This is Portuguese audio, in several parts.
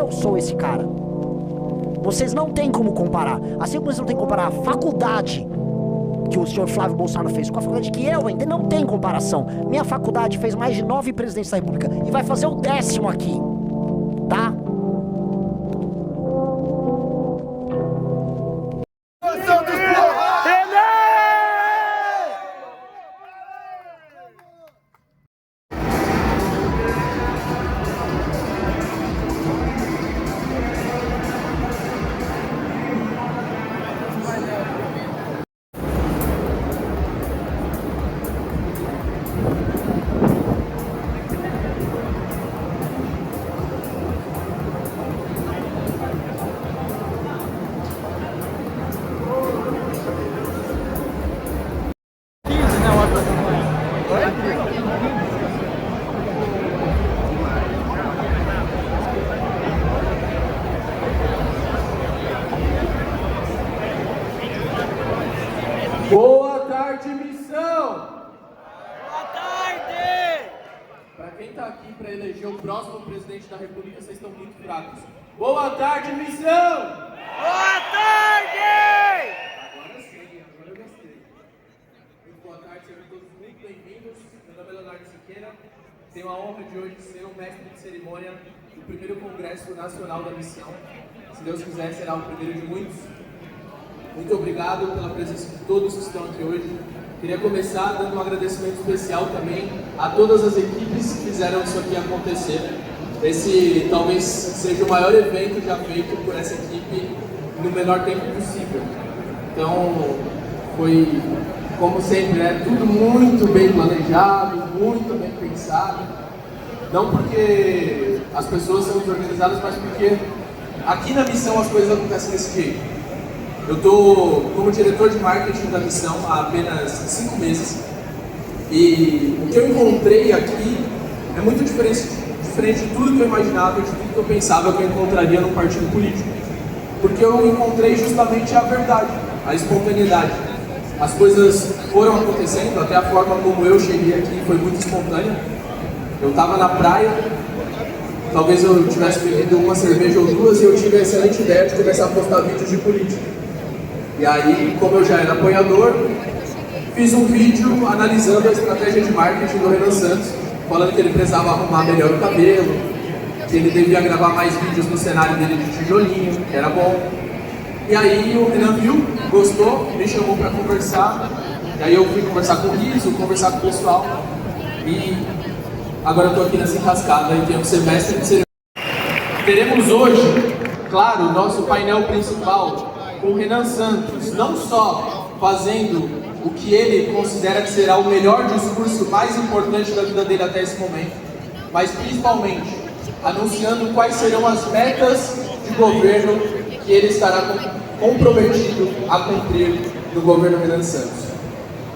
Eu sou esse cara. Vocês não têm como comparar. Assim como vocês não têm como comparar a faculdade que o senhor Flávio Bolsonaro fez com a faculdade que eu ainda não tem comparação. Minha faculdade fez mais de 9 presidentes da República e vai fazer o 10º aqui, tá? Boa tarde, missão! Boa tarde! Para quem está aqui para eleger o próximo presidente da República, vocês estão muito fracos. Boa tarde, missão! Boa tarde! Agora sim, agora eu gostei. Muito boa tarde, sejam todos muito bem-vindos. Meu nome é Leonardo Siqueira. Tenho a honra de hoje ser o mestre de cerimônia do primeiro Congresso Nacional da Missão. Se Deus quiser, será o primeiro de muitos. Muito obrigado pela presença de todos que estão aqui hoje. Queria começar dando um agradecimento especial também a todas as equipes que fizeram isso aqui acontecer. Esse talvez seja o maior evento já feito por essa equipe no menor tempo possível. Então, foi, como sempre, tudo muito bem planejado, muito bem pensado. Não porque as pessoas são desorganizadas, mas porque aqui na missão as coisas acontecem desse jeito. Eu estou como diretor de marketing da missão há apenas 5 meses e o que eu encontrei aqui é muito diferente de tudo que eu imaginava, de tudo que eu pensava que eu encontraria num partido político. Porque eu encontrei justamente a verdade, a espontaneidade. As coisas foram acontecendo, até a forma como eu cheguei aqui foi muito espontânea. Eu estava na praia, talvez eu tivesse bebido uma cerveja ou duas e eu tive a excelente ideia de começar a postar vídeos de política. E aí, como eu já era apoiador, fiz um vídeo analisando a estratégia de marketing do Renan Santos, falando que ele precisava arrumar melhor o cabelo, que ele devia gravar mais vídeos no cenário dele de tijolinho, que era bom. E aí o Renan viu, gostou, me chamou para conversar, e aí eu fui conversar com o Riso, conversar com o pessoal, e agora eu estou aqui nessa enrascada e tenho um semestre de cerimônia. Teremos hoje, claro, o nosso painel principal, com o Renan Santos, não só fazendo o que ele considera que será o melhor discurso mais importante da vida dele até esse momento, mas principalmente anunciando quais serão as metas de governo que ele estará comprometido a cumprir no governo Renan Santos.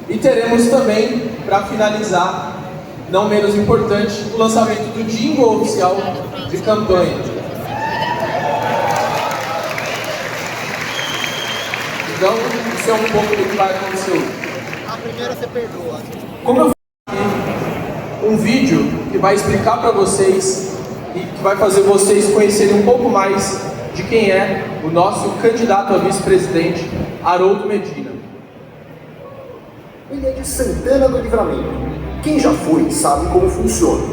E teremos também, para finalizar, não menos importante, o lançamento do jingle oficial de campanha. Então, isso é um pouco do que vai acontecer hoje. A primeira você perdoa. Como eu fiz aqui, um vídeo que vai explicar para vocês e que vai fazer vocês conhecerem um pouco mais de quem é o nosso candidato a vice-presidente, Haroldo Medina. Ele é de Santana do Livramento. Quem já foi sabe como funciona.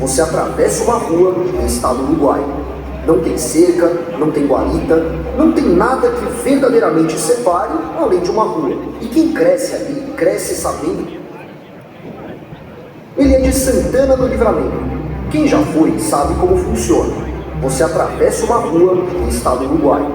Você atravessa uma rua e está no Uruguai. Não tem cerca, não tem guarita, não tem nada que verdadeiramente separe além de uma rua. E quem cresce ali, cresce sabendo. Ele é de Santana do Livramento. Quem já foi sabe como funciona. Você atravessa uma rua e está no Uruguai.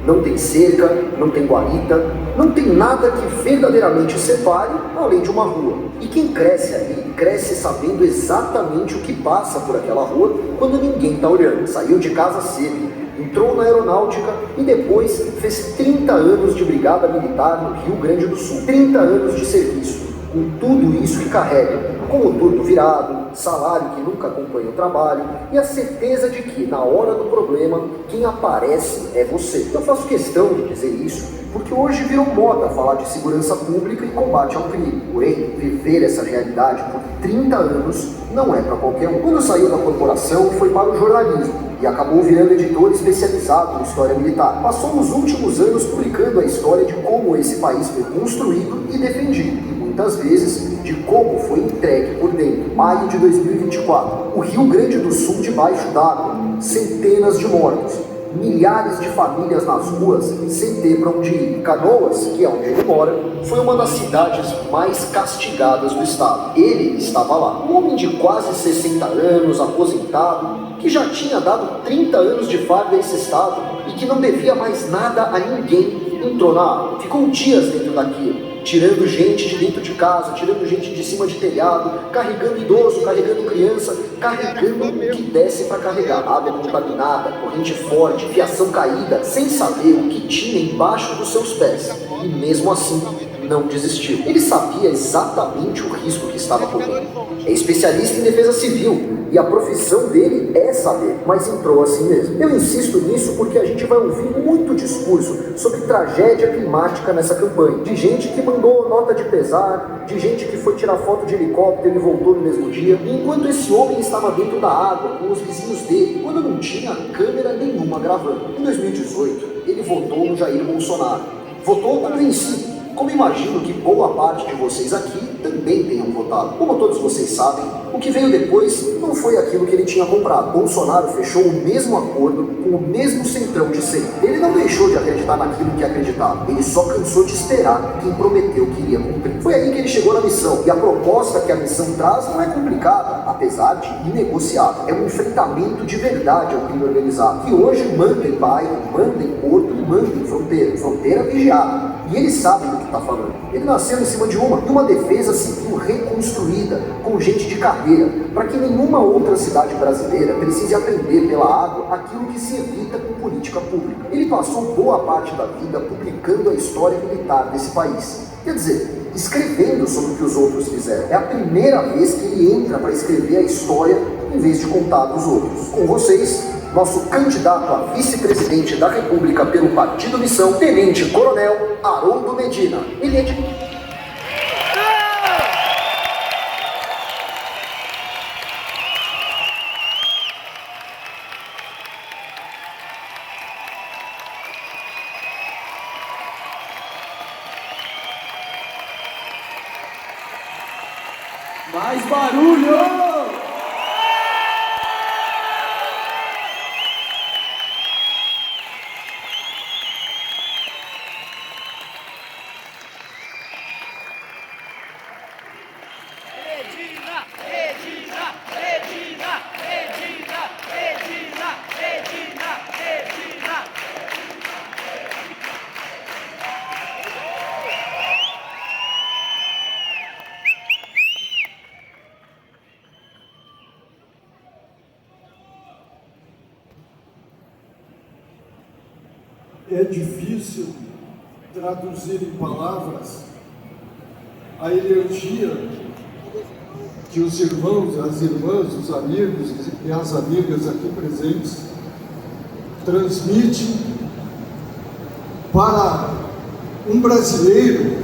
Não tem cerca, não tem guarita, não tem nada que verdadeiramente separe além de uma rua. E quem cresce ali, cresce sabendo exatamente o que passa por aquela rua quando ninguém está olhando. Saiu de casa cedo, entrou na aeronáutica e depois fez 30 anos de brigada militar no Rio Grande do Sul. 30 anos de serviço, com tudo isso que carrega, com o turno virado, salário que nunca acompanha o trabalho e a certeza de que, na hora do problema, quem aparece é você. Eu faço questão de dizer isso porque hoje virou moda falar de segurança pública e combate ao crime. Porém, viver essa realidade por 30 anos não é para qualquer um. Quando saiu da corporação, foi para o jornalismo e acabou virando editor especializado em história militar. Passou os últimos anos publicando a história de como esse país foi construído e defendido, e muitas vezes de como foi entregue por dentro. Maio de 2024, o Rio Grande do Sul debaixo d'água, centenas de mortos, milhares de famílias nas ruas sem ter para onde ir. Canoas, que é onde ele mora, foi uma das cidades mais castigadas do estado. Ele estava lá, um homem de quase 60 anos, aposentado, que já tinha dado 30 anos de farda a esse estado e que não devia mais nada a ninguém, entrou na água. Ficou dias dentro daquilo, tirando gente de dentro de casa, tirando gente de cima de telhado, carregando idoso, carregando criança, carregando o que desce para carregar. Água contaminada, corrente forte, fiação caída, sem saber o que tinha embaixo dos seus pés. E mesmo assim, não desistiu. Ele sabia exatamente o risco que estava correndo. É especialista em defesa civil e a profissão dele é saber, mas entrou assim mesmo. Eu insisto nisso porque a gente vai ouvir muito discurso sobre tragédia climática nessa campanha. De gente que mandou nota de pesar, de gente que foi tirar foto de helicóptero e voltou no mesmo dia. E enquanto esse homem estava dentro da água com os vizinhos dele, quando não tinha câmera nenhuma gravando. Em 2018, ele votou no Jair Bolsonaro. Votou no princípio, como imagino que boa parte de vocês aqui também tenham votado. Como todos vocês sabem, o que veio depois não foi aquilo que ele tinha comprado. Bolsonaro fechou o mesmo acordo com o mesmo centrão de sempre. Ele não deixou de acreditar naquilo que acreditava, ele só cansou de esperar quem prometeu que iria cumprir. Foi aí que ele chegou na missão, e a proposta que a missão traz não é complicada, apesar de inegociável. É um enfrentamento de verdade ao crime organizado, que hoje manda em bairro, manda em porto e manda em fronteira. Fronteira vigiada. E ele sabe do que está falando. Ele nasceu em cima de uma defesa civil reconstruída, com gente de carreira, para que nenhuma outra cidade brasileira precise aprender pela água aquilo que se evita com política pública. Ele passou boa parte da vida publicando a história militar desse país. Quer dizer, escrevendo sobre o que os outros fizeram. É a primeira vez que ele entra para escrever a história em vez de contar dos outros. Com vocês, nosso candidato a vice-presidente da República pelo Partido Missão, Tenente Coronel Haroldo Medina. Ele é de... Mais barulho! É difícil traduzir em palavras a energia que os irmãos, as irmãs, os amigos e as amigas aqui presentes transmitem para um brasileiro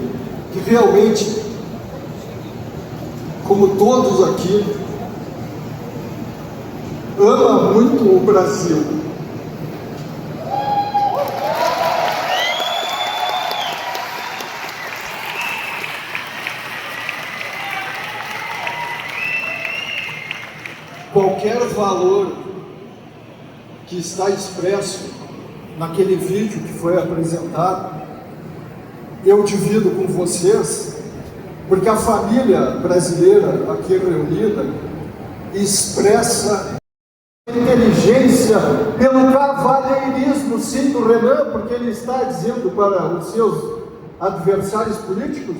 que realmente, como todos aqui, ama muito o Brasil. Qualquer valor que está expresso naquele vídeo que foi apresentado, eu divido com vocês, porque a família brasileira aqui reunida expressa inteligência pelo cavalheirismo, sim, do Renan, porque ele está dizendo para os seus adversários políticos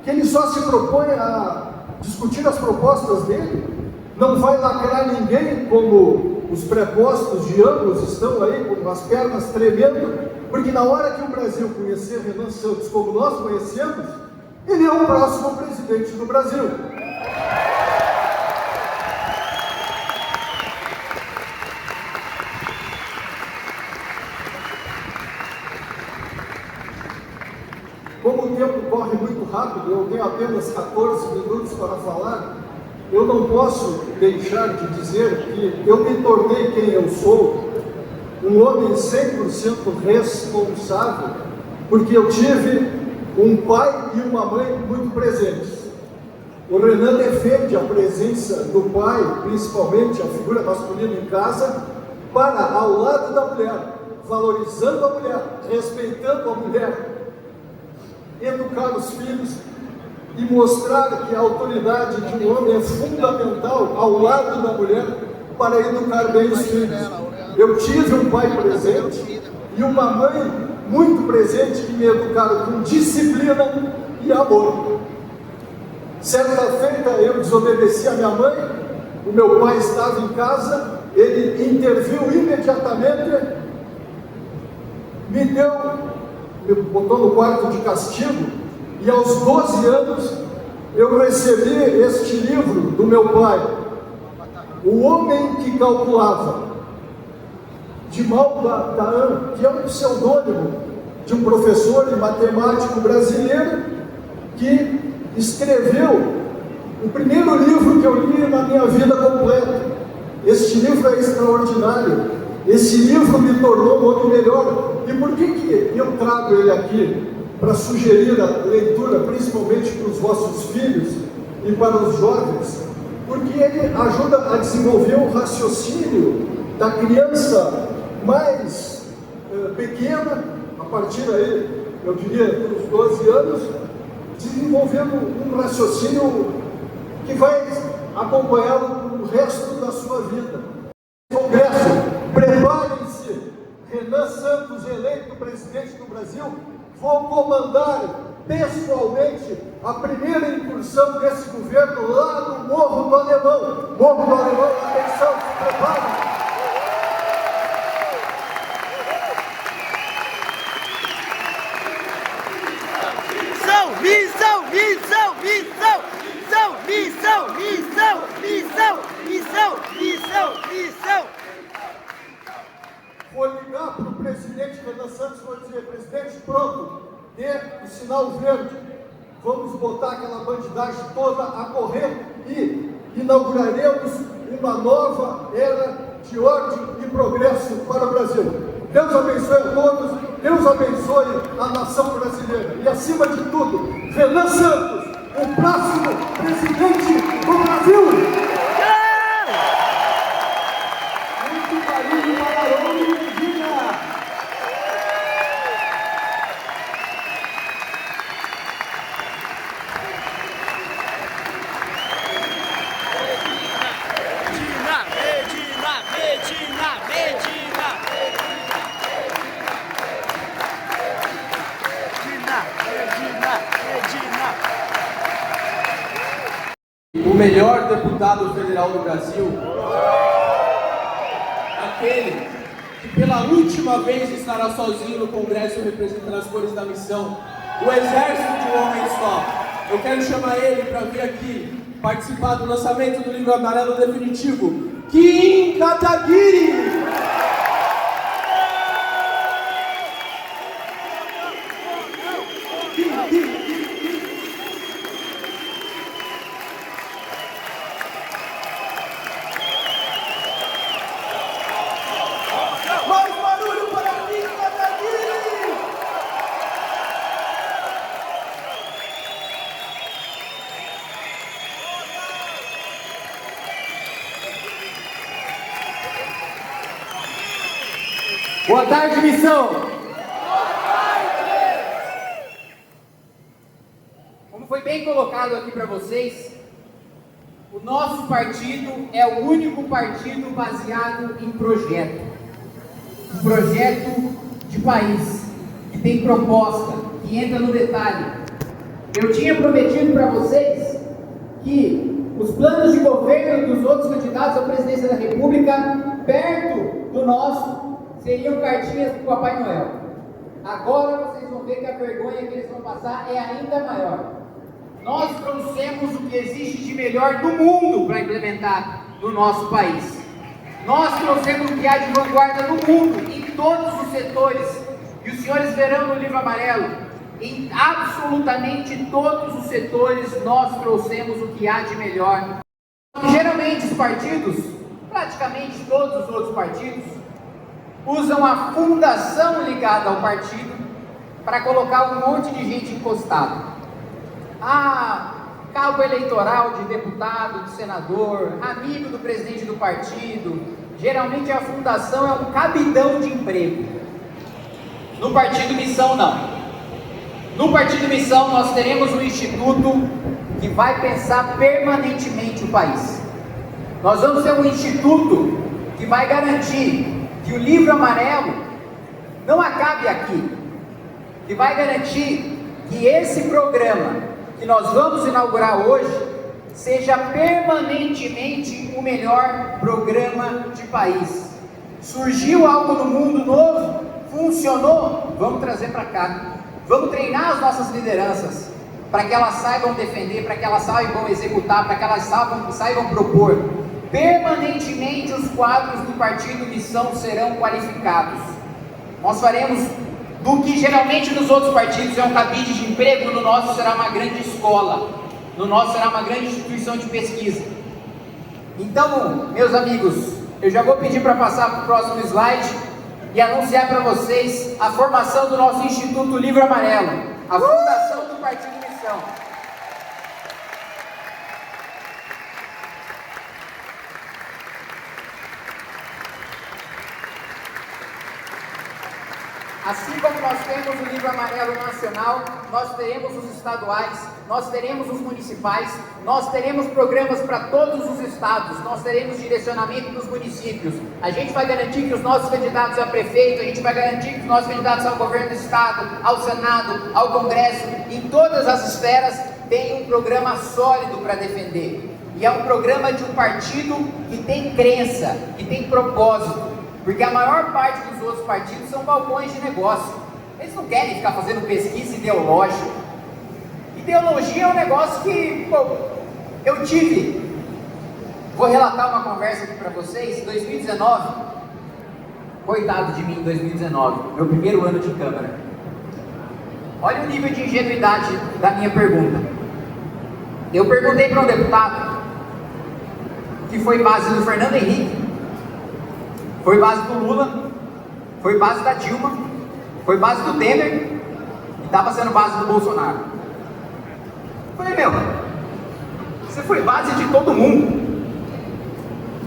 que ele só se propõe a discutir as propostas dele. Não vai lacrar ninguém, como os prepostos de ambos estão aí com as pernas tremendo, porque na hora que o Brasil conhecer Renan Santos como nós conhecemos, ele é o próximo presidente do Brasil. Como o tempo corre muito rápido, eu tenho apenas 14 minutos para falar. eu não posso deixar de dizer que eu me tornei quem eu sou, um homem 100% responsável, porque eu tive um pai e uma mãe muito presentes. O Renan defende a presença do pai, principalmente a figura masculina em casa, para ao lado da mulher, valorizando a mulher, respeitando a mulher, educar os filhos e mostrar que a autoridade de um homem é fundamental ao lado da mulher para educar bem os filhos. Eu tive um pai presente e uma mãe muito presente que me educaram com disciplina e amor. Certa feita eu desobedeci a minha mãe, o meu pai estava em casa, ele interviu imediatamente, me botou no quarto de castigo, e aos 12 anos eu recebi este livro do meu pai, O Homem que Calculava, de Malba Taan, que é um pseudônimo de um professor e matemático brasileiro que escreveu o primeiro livro que eu li na minha vida completa. Este livro é extraordinário. Esse livro me tornou um homem melhor. E por que eu trago ele aqui? Para sugerir a leitura, principalmente para os vossos filhos e para os jovens, porque ele ajuda a desenvolver o raciocínio da criança mais pequena, a partir aí, eu diria, dos 12 anos, desenvolvendo um raciocínio que vai acompanhá-lo o resto da sua vida. Congresso, preparem-se, Renan Santos, eleito presidente do Brasil, vou comandar pessoalmente a primeira incursão desse governo lá no Morro do Alemão. Morro do Alemão, atenção, se preparem. Missão, missão, missão, missão, missão, missão, missão, missão, missão. Vou ligar para o presidente Renan Santos e vou dizer: presidente, pronto, dê o sinal verde, vamos botar aquela bandidagem toda a correr e inauguraremos uma nova era de ordem e progresso para o Brasil. Deus abençoe a todos, Deus abençoe a nação brasileira e, acima de tudo, Renan Santos, o próximo presidente do Brasil. Muito carinho para Haroldo Medina. O melhor deputado federal do Brasil, aquele que pela última vez estará sozinho no Congresso representando as cores da missão, o exército de um homem só. Eu quero chamar ele para vir aqui participar do lançamento do livro amarelo definitivo, Kim Kataguiri. Boa tarde, missão! Como foi bem colocado aqui para vocês, o nosso partido é o único partido baseado em projeto. Um projeto de país, que tem proposta, que entra no detalhe. Eu tinha prometido para vocês que os planos de governo dos outros candidatos à presidência da República, perto do nosso, seriam cartinhas para o Papai Noel. Agora vocês vão ver que a vergonha que eles vão passar é ainda maior. Nós trouxemos o que existe de melhor do mundo para implementar no nosso país. Nós trouxemos o que há de vanguarda no mundo, em todos os setores. E os senhores verão no livro amarelo, em absolutamente todos os setores nós trouxemos o que há de melhor Geralmente os partidos, praticamente todos os outros partidos, usam a fundação ligada ao partido para colocar um monte de gente encostada. Cabo eleitoral de deputado, de senador, amigo do presidente do partido. Geralmente a fundação é um cabidão de emprego. No Partido Missão, não. No Partido Missão nós teremos um instituto que vai pensar permanentemente o país. Nós vamos ter um instituto que vai garantir que o livro amarelo não acabe aqui, que vai garantir que esse programa que nós vamos inaugurar hoje seja permanentemente o melhor programa de país. Surgiu algo no mundo novo, funcionou, vamos trazer para cá. Vamos treinar as nossas lideranças para que elas saibam defender, para que elas saibam executar, para que elas saibam propor. Permanentemente os quadros do Partido Missão serão qualificados. Nós faremos do que geralmente nos outros partidos é um cabide de emprego, no nosso será uma grande escola, no nosso será uma grande instituição de pesquisa. Então, meus amigos, eu já vou pedir para passar para o próximo slide e anunciar para vocês a formação do nosso Instituto Livro Amarelo, a fundação do Partido Missão. Assim como nós temos o Livro Amarelo Nacional, nós teremos os estaduais, nós teremos os municipais, nós teremos programas para todos os estados, nós teremos direcionamento dos municípios. A gente vai garantir que os nossos candidatos a prefeito, a gente vai garantir que os nossos candidatos ao governo do estado, ao Senado, ao Congresso, em todas as esferas, tem um programa sólido para defender. E é um programa de um partido que tem crença, que tem propósito. Porque a maior parte dos outros partidos são balcões de negócio. Eles não querem ficar fazendo pesquisa ideológica. Ideologia é um negócio que, eu tive. Vou relatar uma conversa aqui para vocês. Em 2019, coitado de mim, em 2019, meu primeiro ano de Câmara. Olha o nível de ingenuidade da minha pergunta. Eu perguntei para um deputado, que foi base do Fernando Henrique, foi base do Lula, foi base da Dilma, foi base do Temer e estava sendo base do Bolsonaro. Falei, você foi base de todo mundo.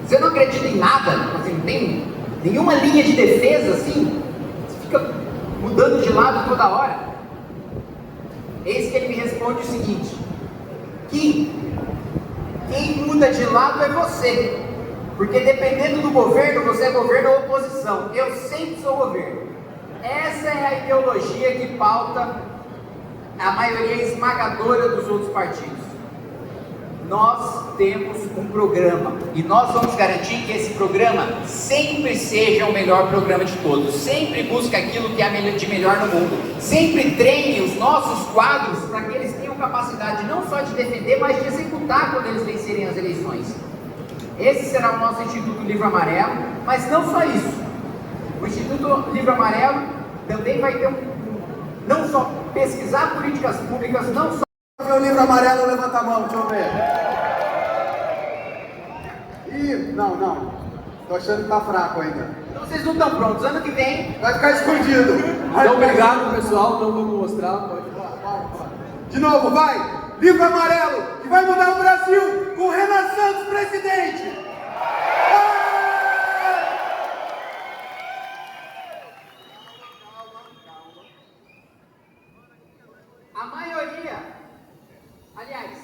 Você não acredita em nada, assim, não tem nenhuma linha de defesa assim, você fica mudando de lado toda hora. Eis que ele me responde o seguinte: quem muda de lado é você. Porque dependendo do governo, você é governo ou oposição. Eu sempre sou governo. Essa é a ideologia que pauta a maioria esmagadora dos outros partidos. Nós temos um programa e nós vamos garantir que esse programa sempre seja o melhor programa de todos. Sempre busque aquilo que é de melhor no mundo. Sempre treine os nossos quadros para que eles tenham capacidade não só de defender, mas de executar quando eles vencerem as eleições. Esse será o nosso Instituto Livro Amarelo, mas não só isso. O Instituto Livro Amarelo também vai ter não só pesquisar políticas públicas, não só... O Livro Amarelo, levanta a mão, deixa eu ver. Não. Tô achando que tá fraco ainda. Então vocês não estão prontos. Ano que vem... Vai ficar escondido. Então, obrigado, pessoal. Não vamos mostrar. Pode. De novo, vai! Livro Amarelo, que vai mudar o Brasil com Renan Santos presidente! A maioria, aliás,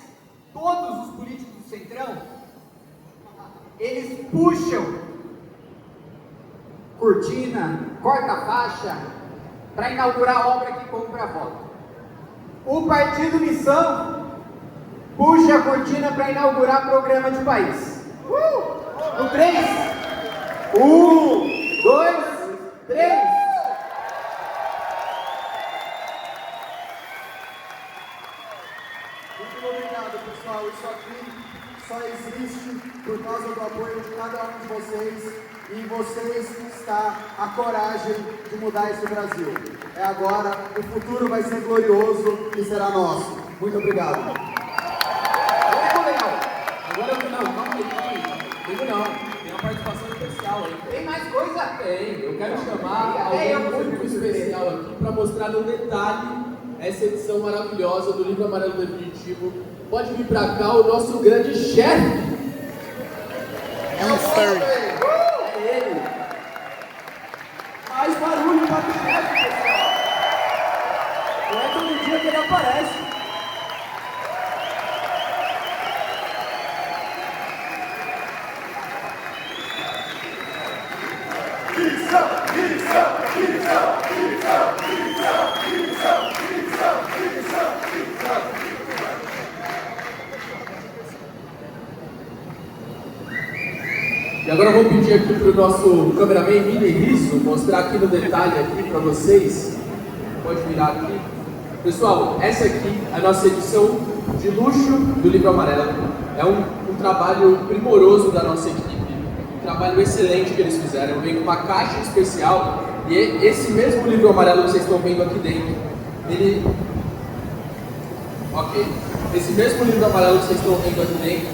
todos os políticos do Centrão, eles puxam cortina, corta-faixa, para inaugurar a obra que compra voto. O Partido Missão puxa a cortina para inaugurar programa de país. No 3. 1, 2, 3. Muito obrigado, pessoal. Isso aqui só existe por causa do apoio de cada um de vocês. E em vocês está a coragem de mudar esse Brasil. É agora, o futuro vai ser glorioso e será nosso. Muito obrigado. Agora eu não, calma aí. especial, hein? Tem mais coisa? Tem, eu quero chamar É, eu alguém vou muito especial aqui para mostrar no detalhe essa edição maravilhosa do Livro Amarelo Definitivo. Pode vir para cá o nosso grande chefe. É um furry. É ele. Mais barulho para o chefe, pessoal. Não é todo dia que ele aparece. E agora eu vou pedir aqui para o nosso cameraman Mini Riso mostrar aqui no detalhe aqui para vocês. Pode virar aqui. Pessoal, essa aqui é a nossa edição de luxo do Livro Amarelo. É um trabalho primoroso da nossa equipe. Um trabalho excelente que eles fizeram. Vem com uma caixa especial. E esse mesmo Livro Amarelo que vocês estão vendo aqui dentro, ele... Ok. Esse mesmo Livro Amarelo que vocês estão vendo aqui dentro,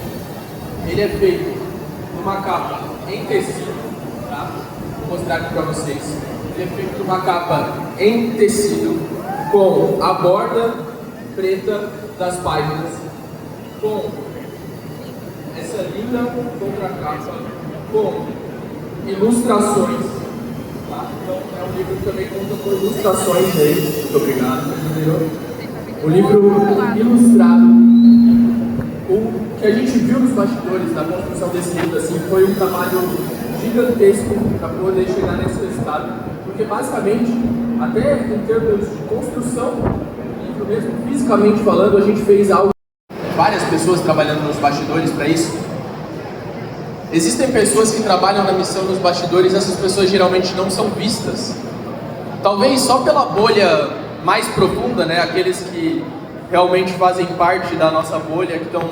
ele é feito numa capa em tecido, tá? Vou mostrar aqui para vocês. Ele é feito numa capa em tecido, com a borda preta das páginas, com essa linda contracapa, com ilustrações, tá? Então é um livro que também conta com ilustrações aí. Muito obrigado, entendeu? Um livro ilustrado. O que a gente viu nos bastidores da construção desse livro assim, foi um trabalho gigantesco para poder chegar nesse resultado, porque basicamente, até em termos de construção, livro mesmo, fisicamente falando, a gente fez algo. Várias pessoas trabalhando nos bastidores para isso. Existem pessoas que trabalham na missão nos bastidores, essas pessoas geralmente não são vistas. Talvez só pela bolha mais profunda, né? Aqueles que realmente fazem parte da nossa bolha, que estão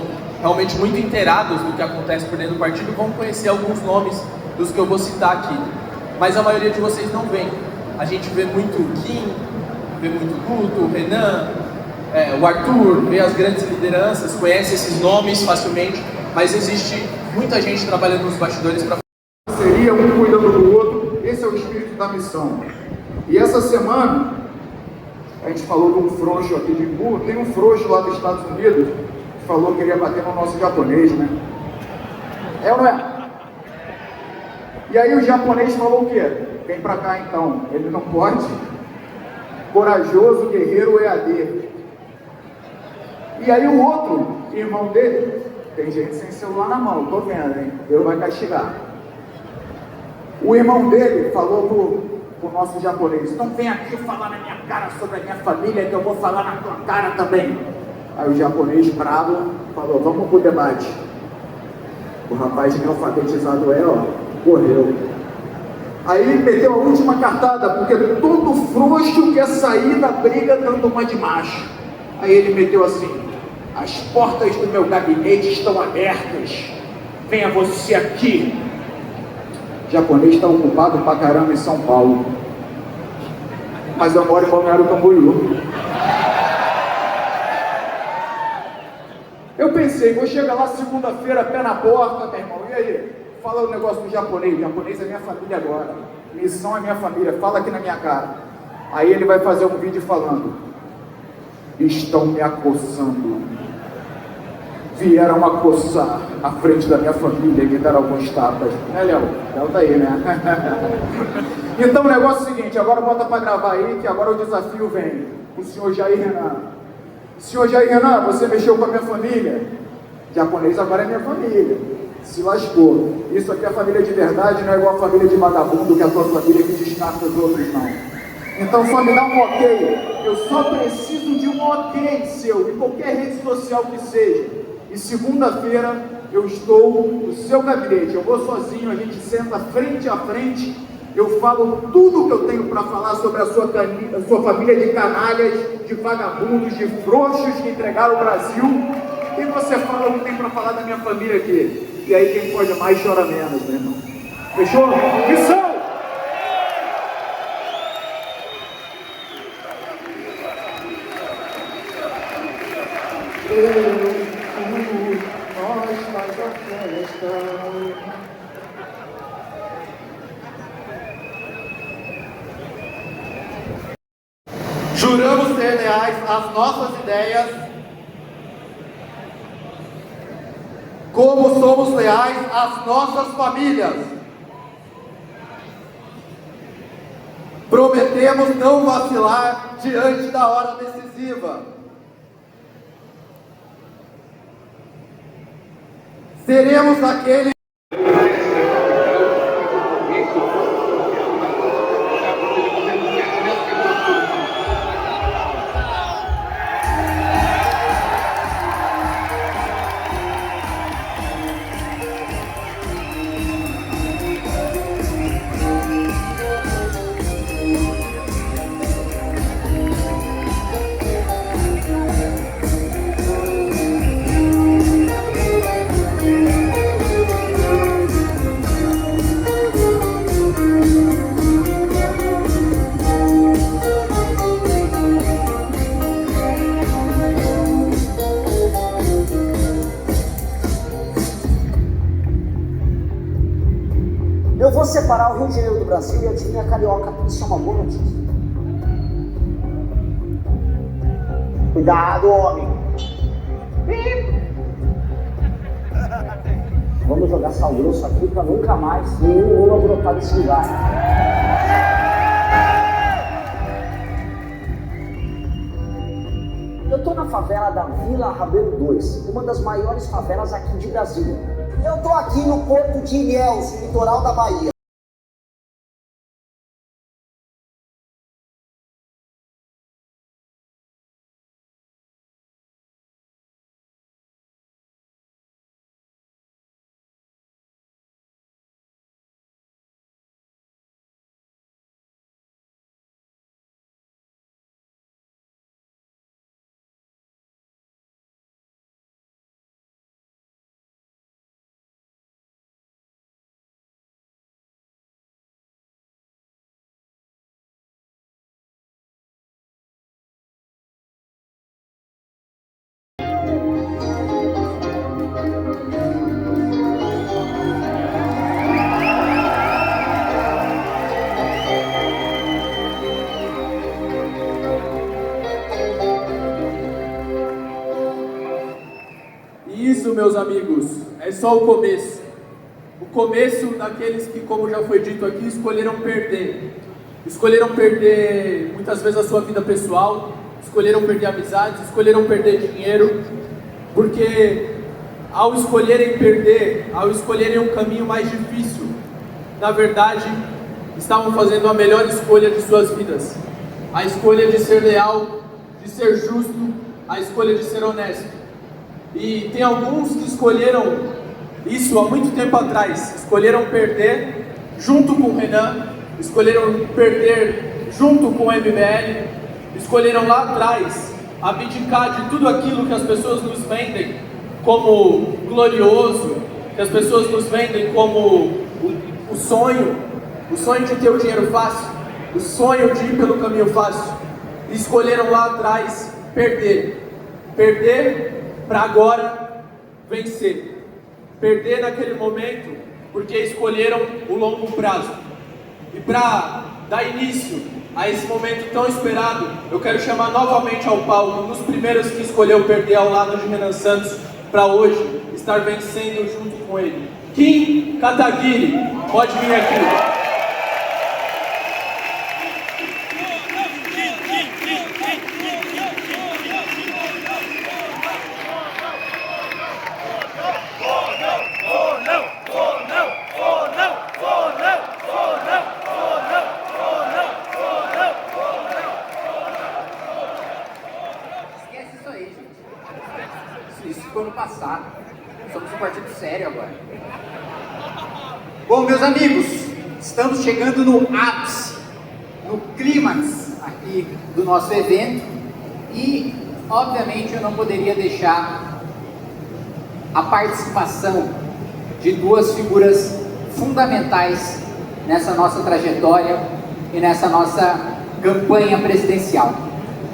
realmente muito inteirados do que acontece por dentro do partido, vão conhecer alguns nomes dos que eu vou citar aqui. Mas a maioria de vocês não vê. A gente vê muito o Kim, vê muito o Guto, o Renan, o Arthur, vê as grandes lideranças, conhece esses nomes facilmente, mas existe muita gente trabalhando nos bastidores para... Seria um cuidando do outro, esse é o espírito da missão. E essa semana, a gente falou de um frouxo aqui de Imbu, tem um frouxo lá dos Estados Unidos que falou que ele ia bater no nosso japonês, né? É ou não é? E aí o japonês falou o quê? Vem pra cá então, ele não pode. Corajoso, guerreiro EAD. E aí o outro, irmão dele, tem gente sem celular na mão, tô vendo, hein? Deus vai castigar. O irmão dele falou pro nosso japonês, então vem aqui falar na minha cara sobre a minha família, que eu vou falar na tua cara também. Aí o japonês bravo falou, vamos pro debate. O rapaz nem alfabetizado correu. Aí meteu a última cartada, porque todo frouxo quer sair da briga dando uma de macho. Aí ele meteu assim, as portas do meu gabinete estão abertas, venha você aqui. O japonês está ocupado pra caramba em São Paulo, mas eu moro em Balneário Camboriú. Eu pensei, vou chegar lá segunda-feira, pé na porta, meu irmão, e aí? Fala o negócio do japonês, o japonês é minha família agora, missão é minha família, fala aqui na minha cara. Aí ele vai fazer um vídeo falando, estão me acossando, vieram acossar a frente da minha família, que deram alguns tapas, né, Léo? Léo tá aí, né? Então o negócio é o seguinte, agora bota pra gravar aí, que agora o desafio vem, o senhor Jair Renan. Senhor Jair Renan, você mexeu com a minha família, japonês agora é minha família, se lascou. Isso aqui é família de verdade, não é igual a família de vagabundo, que é a tua família que descarta os outros, não. Então só me dá um ok, eu só preciso de um ok seu, em qualquer rede social que seja. E segunda-feira eu estou no seu gabinete, eu vou sozinho, a gente senta frente a frente, eu falo tudo que eu tenho para falar sobre a sua família de canalhas, de vagabundos, de frouxos que entregaram o Brasil, e você fala o que tem para falar da minha família aqui. E aí quem pode mais chora menos, meu irmão. Fechou? Missão! Nós faz a festa. Juramos ser leais às nossas ideias, como somos leais às nossas famílias. Prometemos não vacilar diante da hora decisiva. Seremos aqueles. Eu vou separar o Rio de Janeiro do Brasil e adivinha a carioca. Isso é uma boa notícia. Cuidado, homem. Vamos jogar sal grosso aqui pra nunca mais nenhum Lula brotar desse lugar. Eu tô na favela da Vila Rabeiro 2, uma das maiores favelas aqui de Brasília. Eu tô aqui no Porto de Ilhéus, litoral da Bahia. Isso, meus amigos, é só o começo. O começo daqueles que, como já foi dito aqui, escolheram perder. Escolheram perder, muitas vezes, a sua vida pessoal, escolheram perder amizades, escolheram perder dinheiro, porque ao escolherem perder, ao escolherem um caminho mais difícil, na verdade, estavam fazendo a melhor escolha de suas vidas. A escolha de ser leal, de ser justo, a escolha de ser honesto. E tem alguns que escolheram isso há muito tempo atrás, escolheram perder junto com o Renan, escolheram perder junto com o MBL, escolheram lá atrás abdicar de tudo aquilo que as pessoas nos vendem como glorioso, que as pessoas nos vendem como o sonho de ter o dinheiro fácil, o sonho de ir pelo caminho fácil. E escolheram lá atrás perder para agora vencer. Perder naquele momento porque escolheram o longo prazo. E para dar início a esse momento tão esperado, eu quero chamar novamente ao palco um dos primeiros que escolheu perder ao lado de Renan Santos, para hoje estar vencendo junto com ele. Kim Kataguiri, pode vir aqui. Isso ficou no passado. Somos um partido sério agora. Bom, meus amigos, estamos chegando no ápice, no clímax aqui do nosso evento e, obviamente, eu não poderia deixar a participação de duas figuras fundamentais nessa nossa trajetória e nessa nossa campanha presidencial.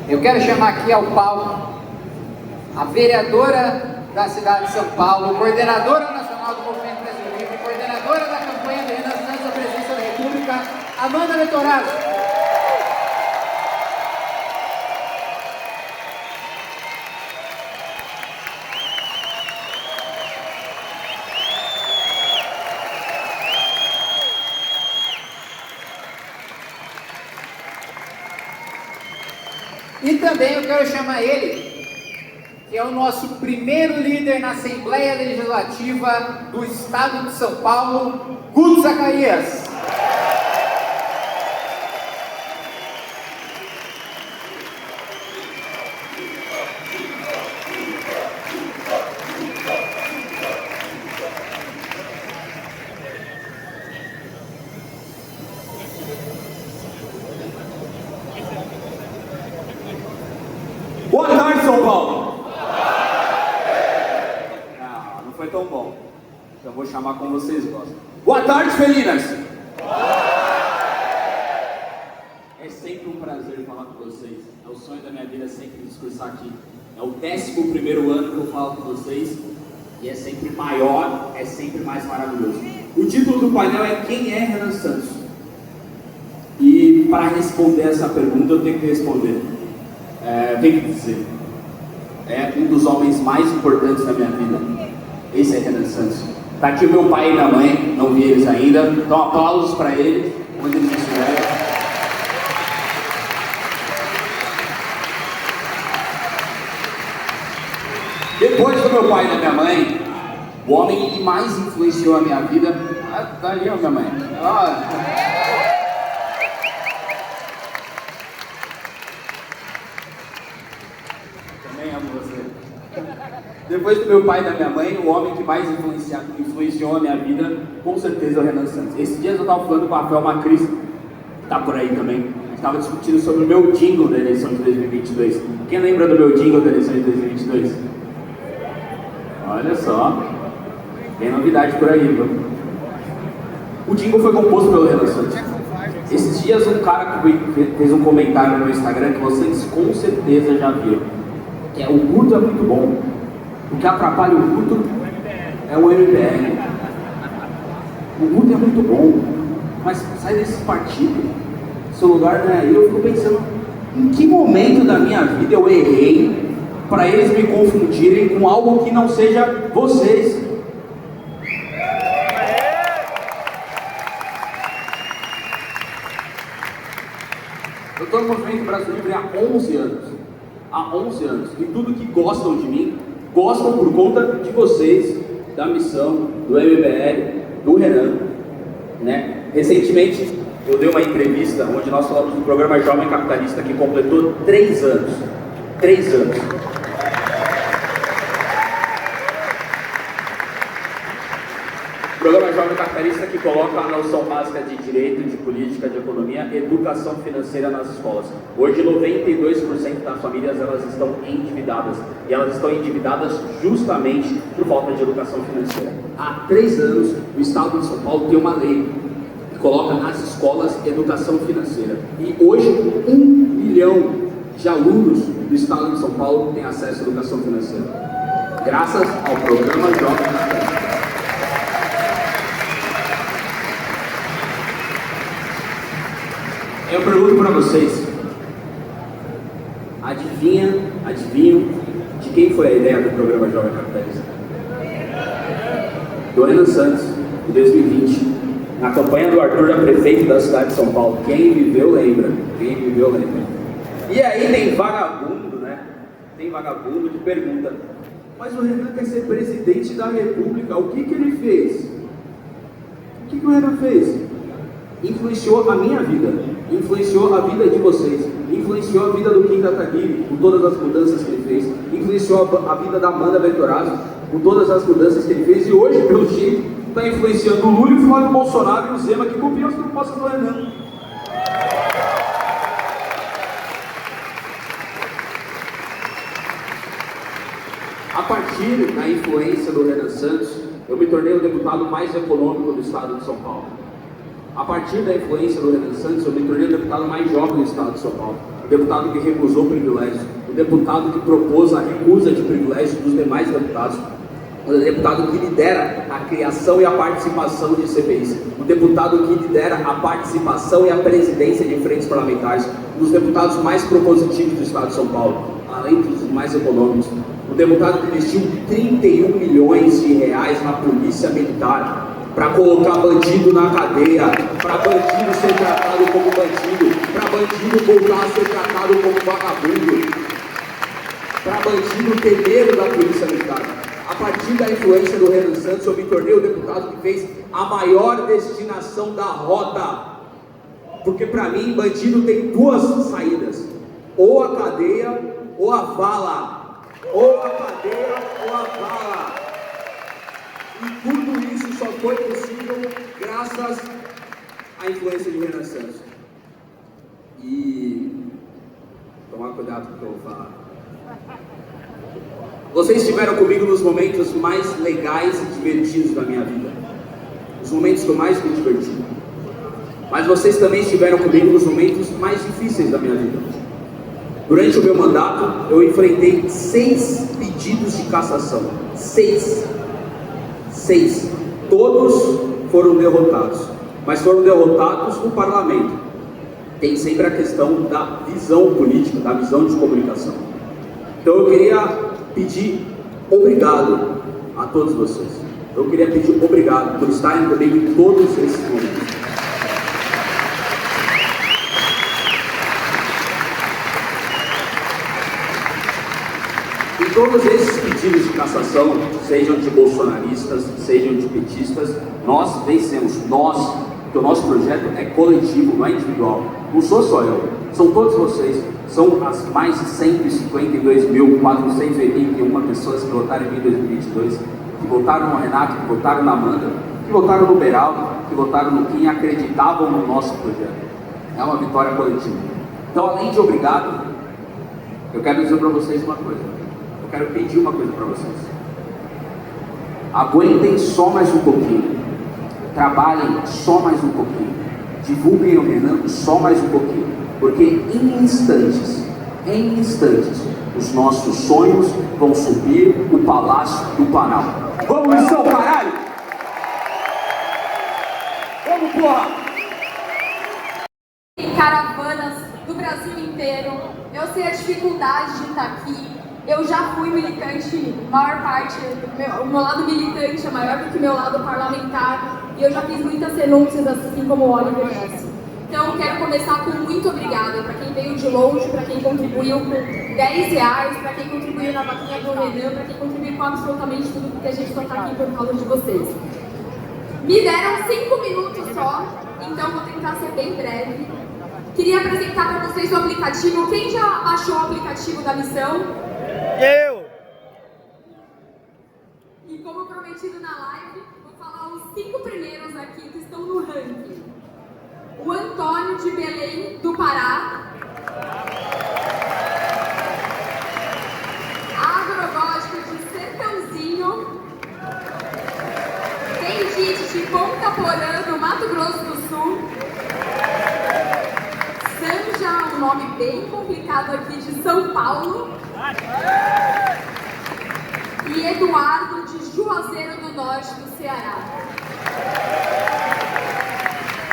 Eu quero chamar aqui ao palco a vereadora da cidade de São Paulo, coordenadora nacional do Movimento Brasil Livre, coordenadora da campanha de Renan Santos à presidência da República, Amanda Metorazzo. E também eu quero chamar ele, que é o nosso primeiro líder na Assembleia Legislativa do Estado de São Paulo, Guto Zacarias. Boa tarde, São Paulo! Não foi tão bom. Então vou chamar como vocês gostam. Boa tarde, felinas! É sempre um prazer falar com vocês. É o sonho da minha vida sempre discursar aqui. É o 11º ano que eu falo com vocês. E é sempre maior, é sempre mais maravilhoso. O título do painel é Quem é Renan Santos? E para responder essa pergunta eu tenho que responder. Tenho que dizer, é um dos homens mais importantes da minha vida. Esse é Renan Santos. Tá aqui o meu pai e minha mãe, não vi eles ainda, então aplausos para eles, onde eles estiverem. Depois do meu pai e da minha mãe, o homem que mais influenciou a minha vida, tá ali, ó, minha mãe. Depois do meu pai e da minha mãe, o homem que mais influenciou a minha vida, com certeza é o Renan Santos. Esses dias eu estava falando com a Rafael Macris, que está por aí também. A gente estava discutindo sobre o meu jingle da eleição de 2022. Quem lembra do meu jingle da eleição de 2022? Olha só, tem novidade por aí, viu? O jingle foi composto pelo Renan Santos. Esses dias um cara fez um comentário no meu Instagram que vocês com certeza já viram. Que é: o Guto é muito bom. O que atrapalha o Guto é o MBL. O Guto é muito bom, mas sai desse partido. Seu lugar não é aí. Eu fico pensando, em que momento da minha vida eu errei para eles me confundirem com algo que não seja vocês? Eu estou no Movimento Brasil Livre há 11 anos. Há 11 anos. E tudo que gostam de mim, gostam por conta de vocês, da missão, do MBL, do Renan, né? Recentemente, eu dei uma entrevista onde nós falamos do programa Jovem Capitalista, que completou 3 anos. 3 anos. O programa Jovem Capitalista que coloca a noção básica de direito, de política, de economia, educação financeira nas escolas. Hoje 92% das famílias elas estão endividadas. E elas estão endividadas justamente por falta de educação financeira. Há 3 anos o Estado de São Paulo tem uma lei que coloca nas escolas educação financeira. E hoje 1 milhão de alunos do Estado de São Paulo têm acesso à educação financeira. Graças ao programa Jovem Capitalista. Eu pergunto para vocês, adivinham de quem foi a ideia do programa Jovem Capitalista? Do Renan Santos, em 2020, na campanha do Arthur a prefeito da cidade de São Paulo. Quem viveu lembra, quem viveu lembra. E aí tem vagabundo, né? Tem vagabundo que pergunta, mas o Renan quer ser presidente da República, o que ele fez? O que o Renan fez? Influenciou a minha vida, influenciou a vida de vocês, influenciou a vida do Kim Kataguiri, com todas as mudanças que ele fez, influenciou a vida da Amanda Venturazzo, com todas as mudanças que ele fez, e hoje, pelo jeito, está influenciando o Lula e o Flávio Bolsonaro e o Zema, que copiam as propostas do Renan. A partir da influência do Renan Santos, eu me tornei o deputado mais econômico do estado de São Paulo. A partir da influência do Renan Santos, eu me tornei o deputado mais jovem do estado de São Paulo. O deputado que recusou privilégios, o deputado que propôs a recusa de privilégios dos demais deputados, o deputado que lidera a criação e a participação de CPIs, o deputado que lidera a participação e a presidência de frentes parlamentares, um dos deputados mais propositivos do estado de São Paulo, além dos mais econômicos, o deputado que investiu 31 milhões de reais na polícia militar, para colocar bandido na cadeia, para bandido ser tratado como bandido, para bandido voltar a ser tratado como vagabundo, para bandido ter medo da polícia militar. A partir da influência do Renan Santos, eu me tornei o deputado que fez a maior destinação da rota. Porque para mim, bandido tem duas saídas: ou a cadeia ou a vala. Ou a cadeia ou a vala. E tudo isso só foi possível graças à influência de Renan Santos. E tomar cuidado com o que eu vou falar. Vocês estiveram comigo nos momentos mais legais e divertidos da minha vida. Os momentos que eu mais me diverti. Mas vocês também estiveram comigo nos momentos mais difíceis da minha vida. Durante o meu mandato, eu enfrentei 6 pedidos de cassação. 6. Todos foram derrotados. Mas foram derrotados no parlamento. Tem sempre a questão da visão política, da visão de comunicação. Então eu queria pedir obrigado a todos vocês. Eu queria pedir obrigado por estarem comigo em todos esses momentos. E todos esses pedidos de cassação, sejam de bolsonaristas, sejam de petistas, nós vencemos. Nós, porque o nosso projeto é coletivo, não é individual. Não sou só eu, são todos vocês. São as mais de 152.481 pessoas que votaram em mim em 2022, que votaram no Renato, que votaram na Amanda, que votaram no Beraldo, que votaram no Kim, acreditavam no nosso projeto. É uma vitória coletiva. Então, além de obrigado, eu quero dizer para vocês uma coisa. Eu quero pedir uma coisa para vocês. Aguentem só mais um pouquinho. Trabalhem só mais um pouquinho. Divulguem o Renan só mais um pouquinho. Porque em instantes, os nossos sonhos vão subir o Palácio do Planalto. Vamos, missão, caralho! Vamos, porra! Caravanas do Brasil inteiro. Eu sei a dificuldade de estar aqui. Eu já fui militante, maior parte, o meu lado militante é maior do que o meu lado parlamentar. E eu já fiz muitas renúncias, assim como o Oliver disse. Então, eu quero começar com muito obrigada para quem veio de longe, para quem contribuiu com R$10, para quem contribuiu na vaquinha do Renan, para quem contribuiu com absolutamente tudo, porque a gente só está aqui por causa de vocês. Me deram 5 minutos só, então vou tentar ser bem breve. Queria apresentar para vocês o aplicativo. Quem já baixou o aplicativo da missão? Eu! E como prometido na live, vou falar os 5 primeiros aqui que estão no ranking. O Antônio de Belém do Pará. Agrogótico de Sertãozinho. Tendite de Ponta Porã, no Mato Grosso do Sul. Sanja, um nome bem complicado aqui, de São Paulo. E Eduardo de Juazeiro do Norte, do Ceará.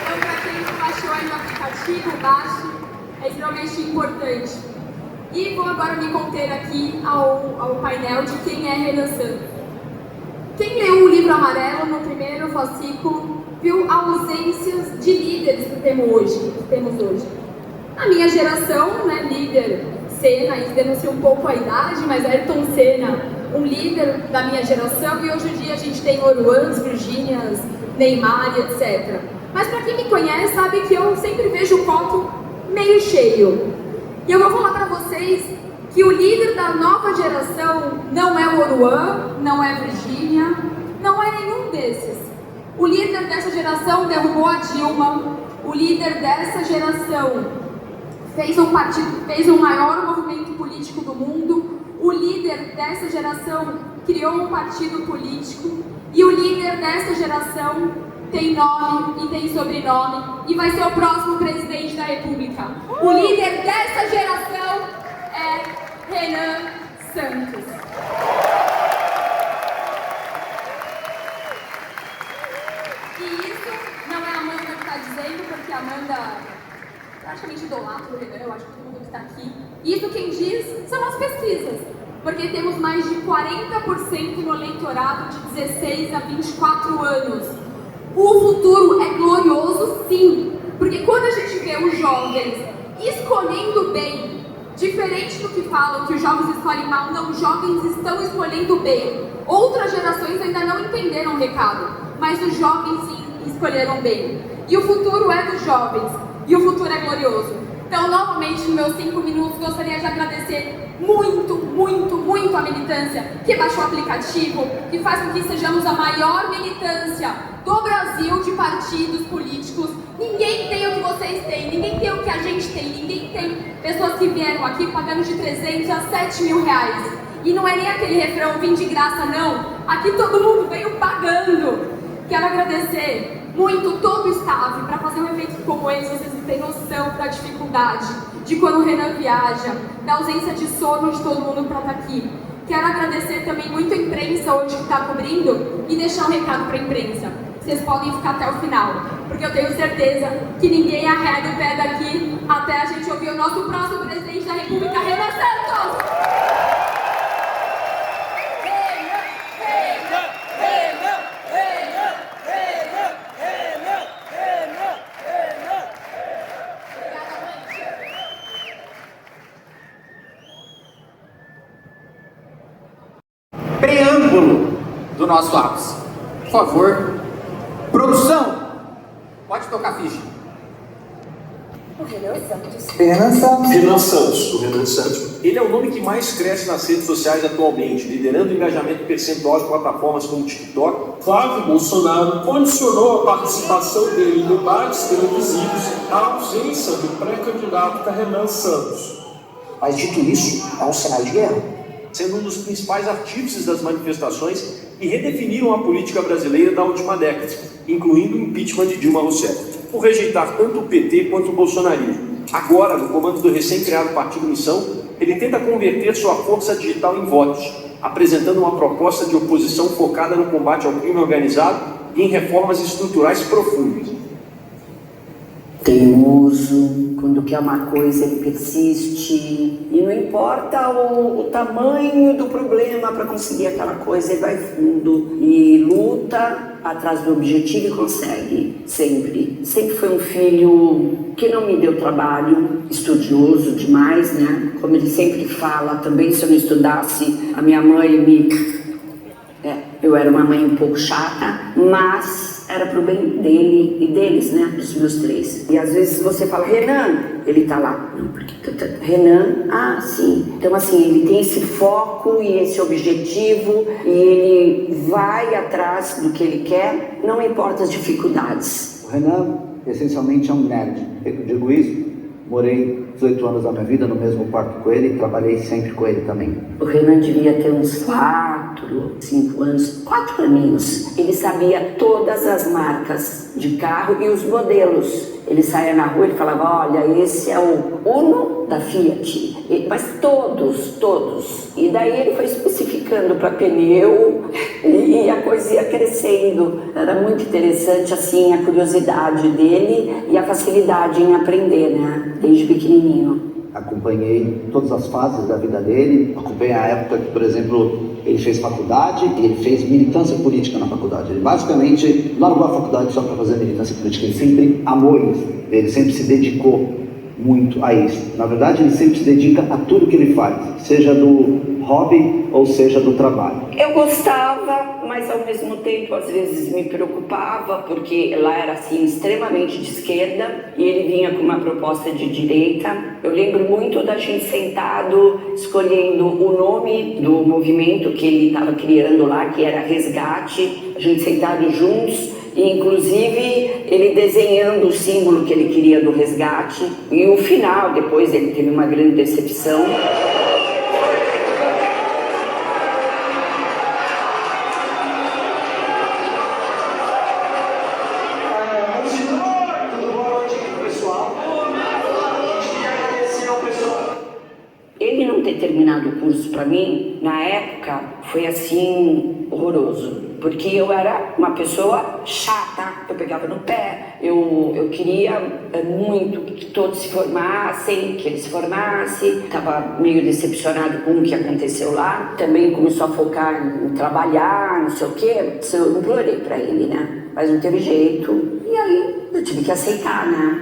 Então, para quem não baixou aí no aplicativo, baixe, é extremamente importante. E vou agora me conter aqui ao painel de quem é Renan Santos. Quem leu o livro amarelo no primeiro fascículo viu ausências de líderes que temos hoje. A minha geração, né, líder Senna, isso denuncia um pouco a idade, mas Ayrton Senna, um líder da minha geração, e hoje em dia a gente tem Oruans, Virgínias, Neymar, etc. Mas para quem me conhece sabe que eu sempre vejo o copo meio cheio. E eu vou falar para vocês que o líder da nova geração não é o Oruan, não é Virgínia, não é nenhum desses. O líder dessa geração derrubou a Dilma, o líder dessa geração fez o maior movimento político do mundo, o líder dessa geração criou um partido político e o líder dessa geração tem nome e tem sobrenome e vai ser o próximo presidente da República. O líder dessa geração é Renan Santos. E isso não é a Amanda que está dizendo, porque a Amanda praticamente idolatra o Renan, eu acho que todo mundo que está aqui. Isso quem diz são as pesquisas, porque temos mais de 40% no eleitorado de 16 a 24 anos. O futuro é glorioso, sim, porque quando a gente vê os jovens escolhendo bem. Diferente do que falam que os jovens escolhem mal, não, os jovens estão escolhendo bem. Outras gerações ainda não entenderam o recado, mas os jovens sim escolheram bem. E o futuro é dos jovens, e o futuro é glorioso. Então, novamente, nos meus 5 minutos, gostaria de agradecer muito, muito, muito a militância que baixou o aplicativo, que faz com que sejamos a maior militância do Brasil de partidos políticos. Ninguém tem o que vocês têm, ninguém tem o que a gente tem, ninguém tem pessoas que vieram aqui pagando de 300 a 7 mil reais. E não é nem aquele refrão, vim de graça, não. Aqui todo mundo veio pagando. Quero agradecer muito todo o staff. Para fazer um evento como esse, vocês não têm noção da dificuldade de quando o Renan viaja, da ausência de sono de todo mundo para estar aqui. Quero agradecer também muito a imprensa hoje que está cobrindo e deixar um recado para a imprensa. Vocês podem ficar até o final, porque eu tenho certeza que ninguém arreda o pé daqui até a gente ouvir o nosso próximo presidente da República, Renan Santos! Preâmbulo do nosso ápice. Por favor, produção, pode tocar a ficha. O Renan Santos. Renan Santos. Renan Santos. O Renan Santos. Ele é o nome que mais cresce nas redes sociais atualmente, liderando o engajamento percentual de plataformas como o TikTok. Flávio Bolsonaro condicionou a participação dele em debates televisivos à ausência do pré-candidato Renan Santos. Mas dito isso, é um cenário de guerra. Sendo um dos principais artífices das manifestações que redefiniram a política brasileira da última década, incluindo o impeachment de Dilma Rousseff, por rejeitar tanto o PT quanto o bolsonarismo. Agora, no comando do recém-criado Partido Missão, ele tenta converter sua força digital em votos, apresentando uma proposta de oposição focada no combate ao crime organizado e em reformas estruturais profundas. Teimoso, quando quer uma coisa ele persiste, e não importa o tamanho do problema para conseguir aquela coisa, ele vai fundo e luta atrás do objetivo e consegue, sempre. Sempre foi um filho que não me deu trabalho, estudioso demais, né? Como ele sempre fala, também se eu não estudasse, a minha mãe eu era uma mãe um pouco chata, mas era pro bem dele e deles, né? Dos meus 3. E às vezes você fala, Renan, ele tá lá. Não, porque Renan, sim. Então assim, ele tem esse foco e esse objetivo e ele vai atrás do que ele quer, não importa as dificuldades. O Renan, essencialmente, é um nerd. Eu digo isso, morei 18 anos da minha vida no mesmo quarto com ele e trabalhei sempre com ele também. O Renan devia ter uns 4, 5 anos, 4 aninhos. Ele sabia todas as marcas de carro e os modelos. Ele saía na rua e falava, olha, esse é o Uno da Fiat. Mas todos. E daí ele foi especificando para pneu e a coisa ia crescendo. Era muito interessante, assim, a curiosidade dele e a facilidade em aprender, né? Desde pequenininho. Acompanhei todas as fases da vida dele, acompanhei a época que, por exemplo, ele fez faculdade e ele fez militância política na faculdade. Ele basicamente largou a faculdade só para fazer militância política. Ele sempre amou isso, ele sempre se dedicou muito a isso. Na verdade, ele sempre se dedica a tudo que ele faz, seja do hobby ou seja do trabalho. Eu gostava, mas ao mesmo tempo às vezes me preocupava, porque lá era assim extremamente de esquerda e ele vinha com uma proposta de direita. Eu lembro muito da gente sentado escolhendo o nome do movimento que ele estava criando lá, que era Resgate, a gente sentado juntos. E, inclusive, ele desenhando o símbolo que ele queria do resgate. E o final, depois ele teve uma grande decepção. Ele não ter terminado o curso para mim, na época, foi assim, horroroso. Porque eu era uma pessoa chata, eu pegava no pé, eu queria muito que todos se formassem, que ele se formasse. Estava meio decepcionado com o que aconteceu lá. Também começou a focar em trabalhar, não sei o quê. Eu implorei para ele, né? Mas não teve jeito. E aí eu tive que aceitar, né?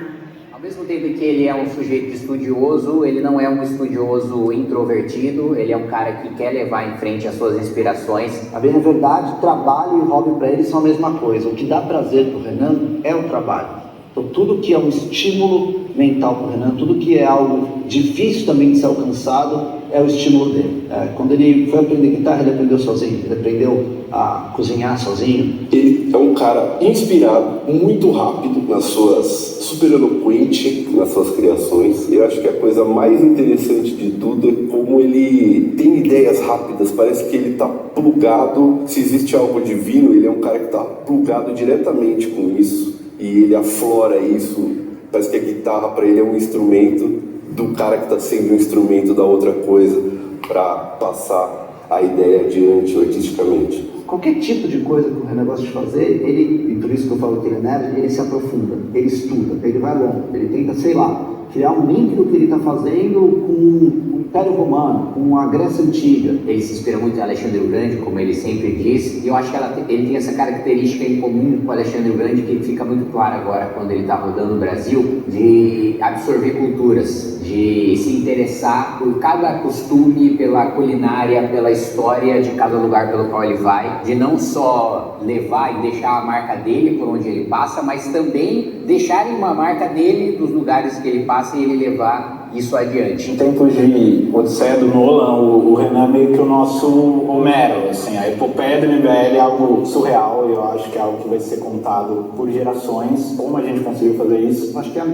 Ao mesmo tempo que ele é um sujeito estudioso, ele não é um estudioso introvertido, ele é um cara que quer levar em frente as suas inspirações. A bem, na verdade, trabalho e hobby para ele são a mesma coisa. O que dá prazer pro Renan é o trabalho. Então, tudo que é um estímulo mental para o Renan, tudo que é algo difícil também de ser alcançado, é o estímulo dele. Quando ele foi aprender guitarra, ele aprendeu sozinho, ele aprendeu a cozinhar sozinho. Ele é um cara inspirado, muito rápido nas suas, super eloquente nas suas criações. Eu acho que a coisa mais interessante de tudo é como ele tem ideias rápidas, parece que ele está plugado, se existe algo divino, ele é um cara que está plugado diretamente com isso. E ele aflora isso, parece que a guitarra para ele é um instrumento do cara que está sendo um instrumento da outra coisa para passar a ideia adiante artisticamente. Qualquer tipo de coisa que o Renan gosta de fazer, ele, e por isso que eu falo que ele é nerd, ele se aprofunda, ele estuda, ele vai longe, ele tenta, sei lá, criar um link do que ele está fazendo com o Império Romano, com a Grécia Antiga. Ele se inspira muito em Alexandre o Grande, como ele sempre diz, e eu acho que ele tem essa característica em comum com Alexandre o Grande, que fica muito claro agora quando ele está rodando o Brasil, de absorver culturas, de se interessar por cada costume, pela culinária, pela história de cada lugar pelo qual ele vai, de não só levar e deixar a marca dele por onde ele passa, mas também deixarem uma marca dele dos lugares que ele passa e ele levar isso adiante. Em tempos de Odisseia do Nolan, o Renan é meio que o nosso Homero, assim, a epopeia do MBL é algo surreal e eu acho que é algo que vai ser contado por gerações. Como a gente conseguiu fazer isso? Acho que é a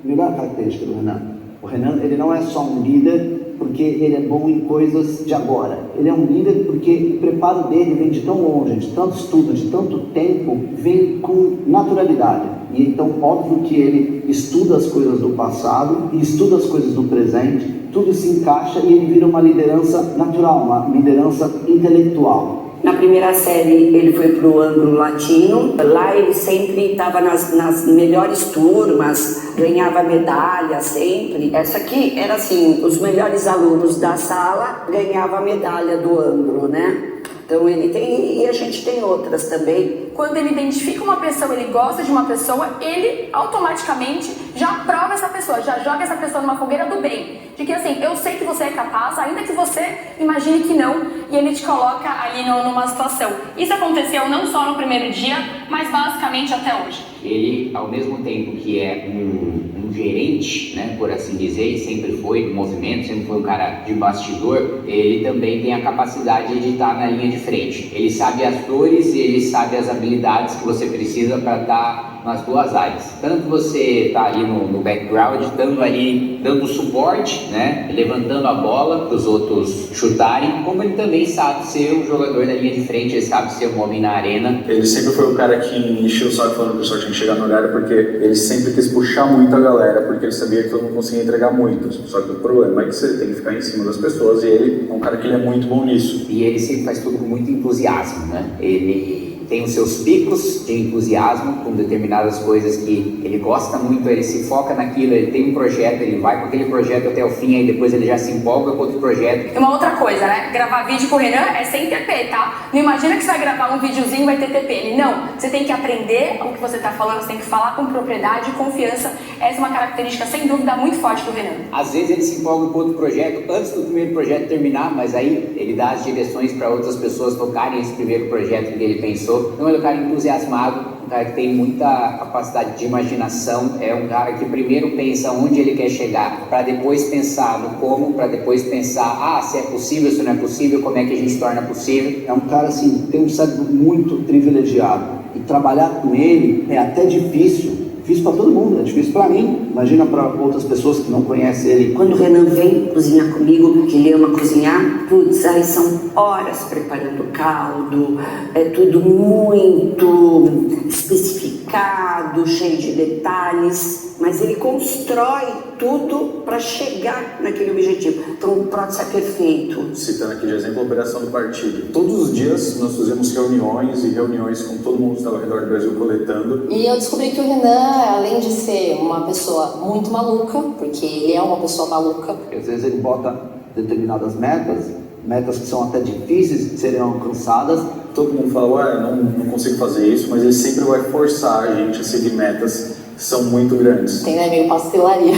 melhor característica do Renan. O Renan, ele não é só um líder porque ele é bom em coisas de agora. Ele é um líder porque o preparo dele vem de tão longe, de tanto estudo, de tanto tempo, vem com naturalidade. E então, óbvio que ele estuda as coisas do passado e estuda as coisas do presente, tudo se encaixa e ele vira uma liderança natural, uma liderança intelectual. Na primeira série ele foi pro Anglo-Latino, lá ele sempre estava nas melhores turmas, ganhava medalha sempre. Essa aqui era assim, os melhores alunos da sala ganhavam a medalha do Anglo, né? Então ele tem, e a gente tem outras também. Quando ele identifica uma pessoa, ele gosta de uma pessoa, ele automaticamente já prova essa pessoa, já joga essa pessoa numa fogueira do bem. De que assim, eu sei que você é capaz, ainda que você imagine que não, e ele te coloca ali numa situação. Isso aconteceu não só no primeiro dia, mas basicamente até hoje. Ele, ao mesmo tempo que é um gerente, né, por assim dizer, e sempre foi do movimento, sempre foi um cara de bastidor, ele também tem a capacidade de estar na linha de frente. Ele sabe as dores e ele sabe as habilidades que você precisa para estar nas duas áreas. Tanto você tá ali no background, tanto ali dando suporte, né, levantando a bola para os outros chutarem, como ele também sabe ser um jogador da linha de frente, ele sabe ser um homem na arena. Ele sempre foi o cara que encheu o saco falando que o pessoal tinha que chegar no horário, porque ele sempre quis puxar muito a galera, porque ele sabia que todo mundo conseguia entregar muito. Só que o problema é que você tem que ficar em cima das pessoas, e ele é um cara que ele é muito bom nisso. E ele sempre faz tudo com muito entusiasmo, né? Ele tem os seus picos de entusiasmo com determinadas coisas que ele gosta muito, ele se foca naquilo, ele tem um projeto, ele vai com aquele projeto até o fim, aí depois ele já se empolga com outro projeto. E uma outra coisa, né? Gravar vídeo com o Renan é sem TP, tá? Não imagina que você vai gravar um videozinho e vai ter TP. Ele, não, você tem que aprender o que você tá falando, você tem que falar com propriedade e confiança. Essa é uma característica, sem dúvida, muito forte do Renan. Às vezes ele se empolga com outro projeto antes do primeiro projeto terminar, mas aí ele dá as direções para outras pessoas tocarem esse primeiro projeto que ele pensou. Então ele é um cara entusiasmado, um cara que tem muita capacidade de imaginação, é um cara que primeiro pensa onde ele quer chegar, para depois pensar no como, para depois pensar, se é possível, se não é possível, como é que a gente torna possível. É um cara assim, tem um cérebro muito privilegiado, e trabalhar com ele é até difícil. Difícil para todo mundo, é difícil para mim, imagina para outras pessoas que não conhecem ele. Quando o Renan vem cozinhar comigo, que ele ama cozinhar, putz, aí são horas preparando caldo, é tudo muito especificado, cheio de detalhes, mas ele constrói tudo para chegar naquele objetivo. Então o processo é perfeito. Citando aqui de exemplo a operação do partido. Todos os dias nós fazemos reuniões e reuniões com todo mundo que estava ao redor do Brasil coletando. E eu descobri que o Renan, além de ser uma pessoa muito maluca, porque ele é uma pessoa maluca. Às vezes ele bota determinadas metas que são até difíceis de serem alcançadas. Todo mundo fala, não consigo fazer isso, mas ele sempre vai forçar a gente a seguir metas que são muito grandes. Tem, né, meio pastelaria.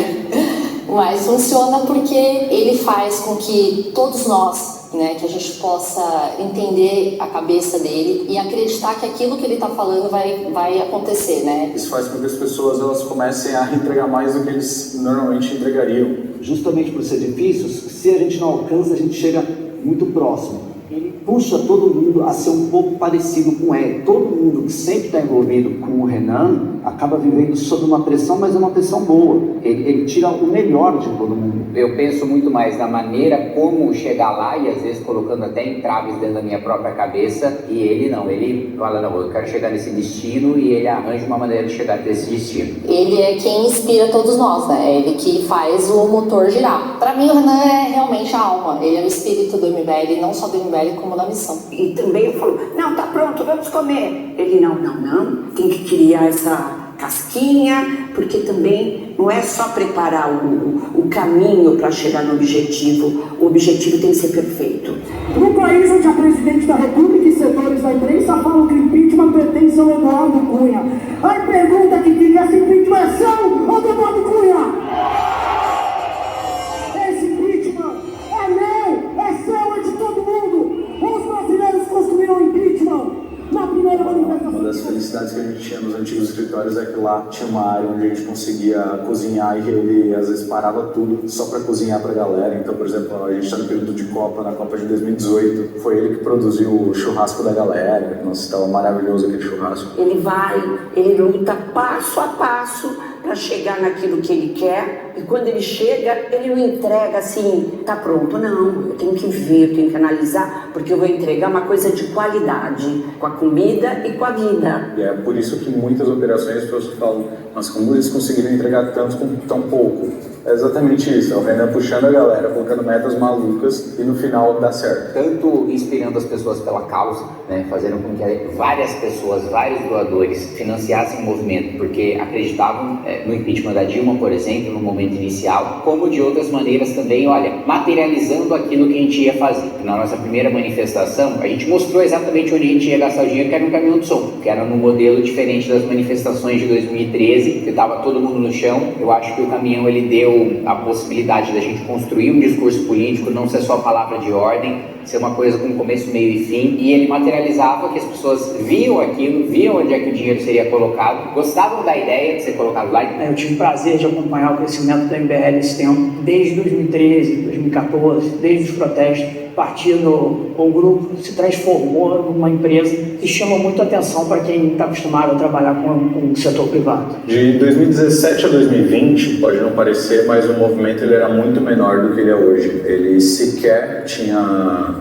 Mas funciona porque ele faz com que todos nós, né, que a gente possa entender a cabeça dele e acreditar que aquilo que ele está falando vai acontecer, né? Isso faz com que as pessoas elas comecem a entregar mais do que eles normalmente entregariam. Justamente por ser difícil, se a gente não alcança, a gente chega muito próximo. Ele puxa todo mundo a ser um pouco parecido com ele. Todo mundo que sempre está envolvido com o Renan acaba vivendo sob uma pressão, mas é uma pressão boa. Ele tira o melhor de todo mundo. Eu penso muito mais na maneira como chegar lá e às vezes colocando até entraves dentro da minha própria cabeça, e ele não, ele fala, não, eu quero chegar nesse destino, e ele arranja uma maneira de chegar nesse destino. Ele é quem inspira todos nós, né? É ele que faz o motor girar. Para mim o Renan é realmente a alma, ele é o espírito do MBL, não só do MBL como da missão. E também eu falo, não, tá pronto, vamos comer. Ele, não, tem que criar essa casquinha, porque também não é só preparar o caminho para chegar no objetivo, o objetivo tem que ser perfeito. No país onde a presidente da República e setores da imprensa falam que impeachment pertence ao Eduardo Cunha, a pergunta que fica é se impeachment é seu ou do Eduardo Cunha? Esse impeachment é meu, é seu, é de todo mundo. Os brasileiros construíram o impeachment na primeira manifestação. Uma das felicidades que a gente tinha nos antigos escritórios é que lá tinha uma área onde a gente conseguia cozinhar, e ele às vezes parava tudo só para cozinhar para a galera. Então, por exemplo, a gente está no período de Copa, na Copa de 2018, foi ele que produziu o churrasco da galera. Nossa, estava maravilhoso aquele churrasco. Ele luta passo a passo para chegar naquilo que ele quer, e quando ele chega, ele não entrega assim, tá pronto, não, eu tenho que ver, eu tenho que analisar, porque eu vou entregar uma coisa de qualidade, com a comida e com a vida. E é por isso que muitas operações as pessoas falam, mas como eles conseguiram entregar tanto com tão pouco? É exatamente isso, é o Renan puxando a galera, colocando metas malucas e no final dá certo. Tanto inspirando as pessoas pela causa, né, fazendo com que várias pessoas, vários doadores financiassem o movimento, porque acreditavam no impeachment da Dilma, por exemplo, no momento inicial, como de outras maneiras também, olha, materializando aquilo que a gente ia fazer. Na nossa primeira manifestação, a gente mostrou exatamente onde a gente ia gastar o dinheiro, que era no caminhão do som, que era num modelo diferente das manifestações de 2013, que estava todo mundo no chão. Eu acho que o caminhão, ele deu a possibilidade da gente construir um discurso político, não ser só palavra de ordem, ser uma coisa com começo, meio e fim, e ele materializava que as pessoas viam aquilo, viam onde é que o dinheiro seria colocado, gostavam da ideia de ser colocado lá. Eu tive o prazer de acompanhar o crescimento do MBL esse tempo, desde 2013, 2014, desde os protestos. O partido, o grupo se transformou numa empresa que chama muito atenção para quem está acostumado a trabalhar com o setor privado. De 2017 a 2020, pode não parecer, mas o movimento ele era muito menor do que ele é hoje. Ele sequer tinha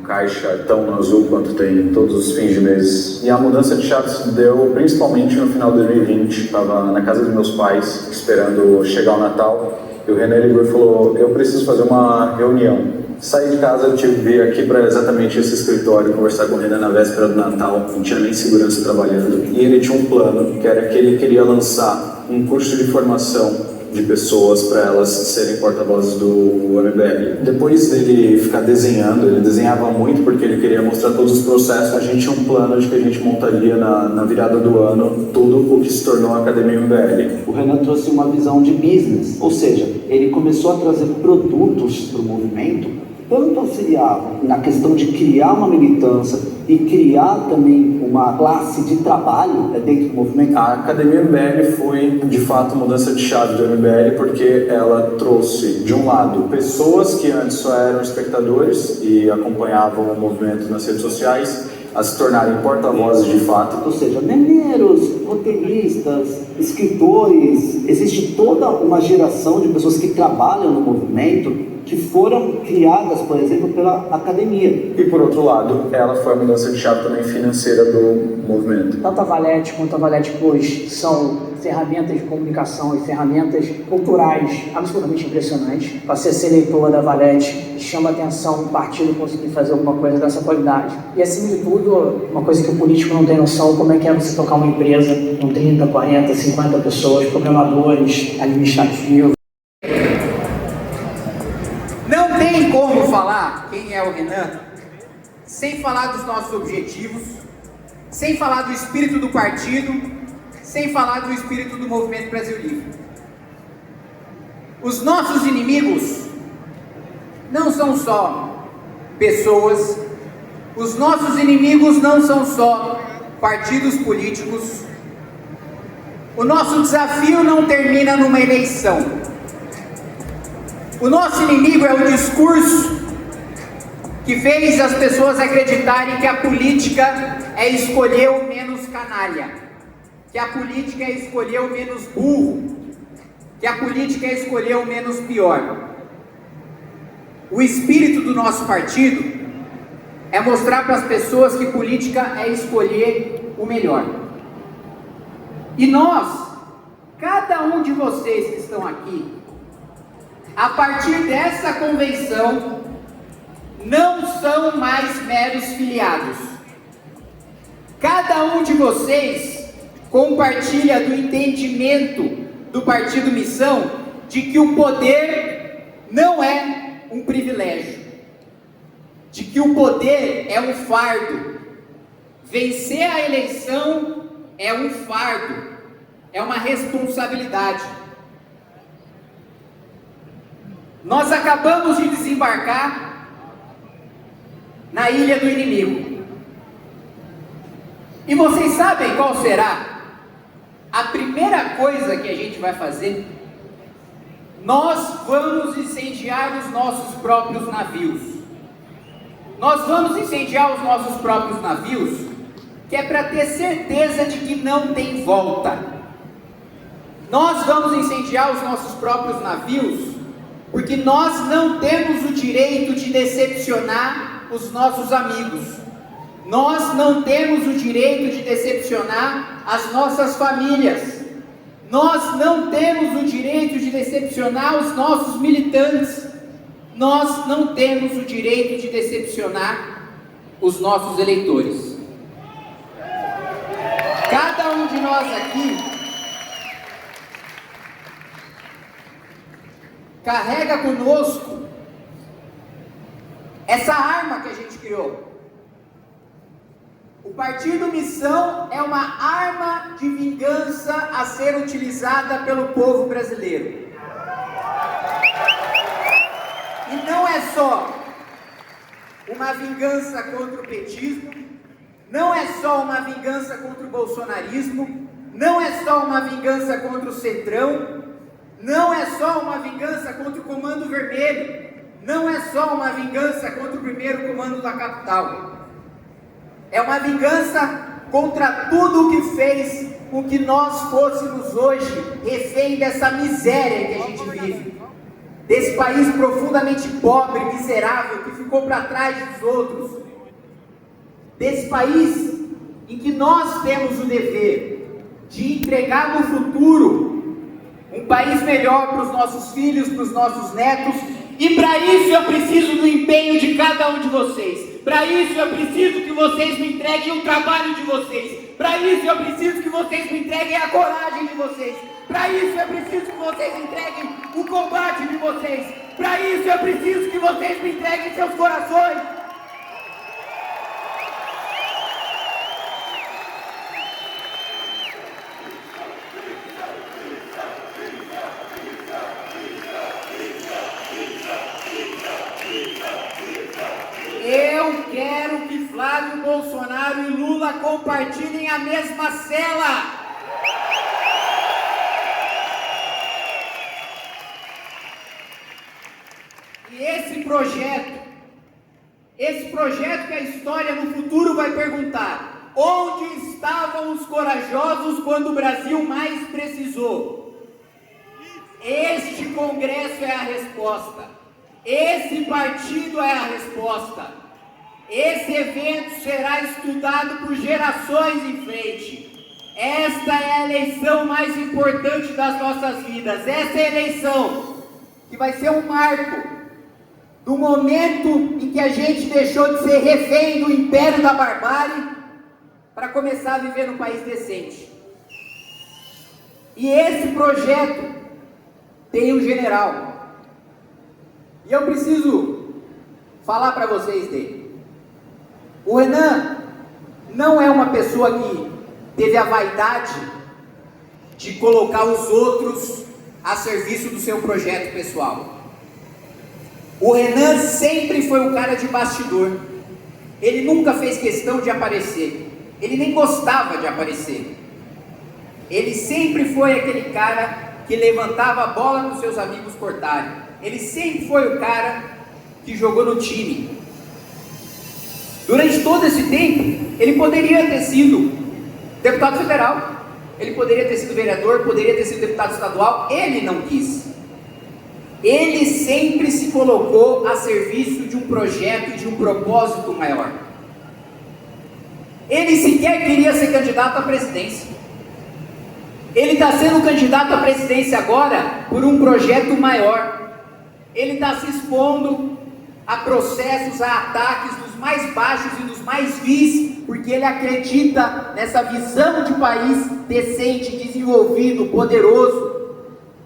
caixa tão azul quanto tem todos os fins de mês. E a mudança de chave se deu principalmente no final de 2020. Estava na casa dos meus pais, esperando chegar o Natal, e o Renan ligou e falou, eu preciso fazer uma reunião. Saí de casa, eu tive que vir aqui para exatamente esse escritório, conversar com o Renan na véspera do Natal, não tinha nem segurança trabalhando. E ele tinha um plano, que era que ele queria lançar um curso de formação de pessoas para elas serem porta-vozes do MBL. Depois dele ficar desenhando, ele desenhava muito porque ele queria mostrar todos os processos, a gente tinha um plano de que a gente montaria na virada do ano tudo o que se tornou a Academia MBL. O Renan trouxe uma visão de business, ou seja, ele começou a trazer produtos para o movimento, tanto auxiliava na questão de criar uma militância e criar também uma classe de trabalho dentro do movimento. A Academia MBL foi, de fato, mudança de chave do MBL, porque ela trouxe, de um lado, pessoas que antes só eram espectadores e acompanhavam o movimento nas redes sociais, a se tornarem porta-vozes de fato. Ou seja, memeiros, roteiristas, escritores, existe toda uma geração de pessoas que trabalham no movimento que foram criadas, por exemplo, pela academia. E por outro lado, ela foi a mudança de chave também financeira do movimento. Tanto a Valete quanto a Valete Plus são ferramentas de comunicação e ferramentas culturais absolutamente impressionantes. Você ser eleitor da Valete chama atenção o partido conseguir fazer alguma coisa dessa qualidade. E acima de tudo, uma coisa que o político não tem noção, como é que é você tocar uma empresa com 30, 40, 50 pessoas, programadores, administrativos. Não tem como falar quem é o Renan sem falar dos nossos objetivos, sem falar do espírito do partido, sem falar do espírito do Movimento Brasil Livre. Os nossos inimigos não são só pessoas, os nossos inimigos não são só partidos políticos. O nosso desafio não termina numa eleição. O nosso inimigo é o discurso que fez as pessoas acreditarem que a política é escolher o menos canalha, que a política é escolher o menos burro, que a política é escolher o menos pior. O espírito do nosso partido é mostrar para as pessoas que política é escolher o melhor. E nós, cada um de vocês que estão aqui, a partir dessa convenção, não são mais meros filiados. Cada um de vocês compartilha do entendimento do Partido Missão de que o poder não é um privilégio, de que o poder é um fardo. Vencer a eleição é um fardo, é uma responsabilidade. Nós acabamos de desembarcar na ilha do inimigo. E vocês sabem qual será a primeira coisa que a gente vai fazer? Nós vamos incendiar os nossos próprios navios. Nós vamos incendiar os nossos próprios navios, que é para ter certeza de que não tem volta. Nós vamos incendiar os nossos próprios navios, porque nós não temos o direito de decepcionar os nossos amigos. Nós não temos o direito de decepcionar as nossas famílias. Nós não temos o direito de decepcionar os nossos militantes. Nós não temos o direito de decepcionar os nossos eleitores. Cada um de nós aqui carrega conosco essa arma que a gente criou. O Partido Missão é uma arma de vingança a ser utilizada pelo povo brasileiro. E não é só uma vingança contra o petismo, não é só uma vingança contra o bolsonarismo, não é só uma vingança contra o Centrão, não é só uma vingança contra o Comando Vermelho, não é só uma vingança contra o primeiro comando da capital. É uma vingança contra tudo o que fez com que nós fôssemos hoje refém dessa miséria que a gente vive. Desse país profundamente pobre, miserável, que ficou para trás dos outros. Desse país em que nós temos o dever de entregar no futuro um país melhor para os nossos filhos, para os nossos netos. E para isso eu preciso do empenho de cada um de vocês. Para isso eu preciso que vocês me entreguem o trabalho de vocês. Para isso eu preciso que vocês me entreguem a coragem de vocês. Para isso eu preciso que vocês entreguem o combate de vocês. Para isso eu preciso que vocês me entreguem seus corações. Eu quero que Flávio Bolsonaro e Lula compartilhem a mesma cela. E esse projeto que a história no futuro vai perguntar: onde estavam os corajosos quando o Brasil mais precisou? Este Congresso é a resposta. Esse partido é a resposta. Esse evento será estudado por gerações em frente. Esta é a eleição mais importante das nossas vidas. Essa é a eleição que vai ser um marco do momento em que a gente deixou de ser refém do império da barbárie para começar a viver num país decente. E esse projeto tem um general. E eu preciso falar para vocês dele. O Renan não é uma pessoa que teve a vaidade de colocar os outros a serviço do seu projeto pessoal. O Renan sempre foi um cara de bastidor. Ele nunca fez questão de aparecer. Ele nem gostava de aparecer. Ele sempre foi aquele cara que levantava a bola para os seus amigos cortarem. Ele sempre foi o cara que jogou no time. Durante todo esse tempo, ele poderia ter sido deputado federal, ele poderia ter sido vereador, poderia ter sido deputado estadual. Ele não quis. Ele sempre se colocou a serviço de um projeto e de um propósito maior. Ele sequer queria ser candidato à presidência. Ele está sendo candidato à presidência agora por um projeto maior. Ele está se expondo a processos, a ataques dos mais baixos e dos mais vis, porque ele acredita nessa visão de país decente, desenvolvido, poderoso.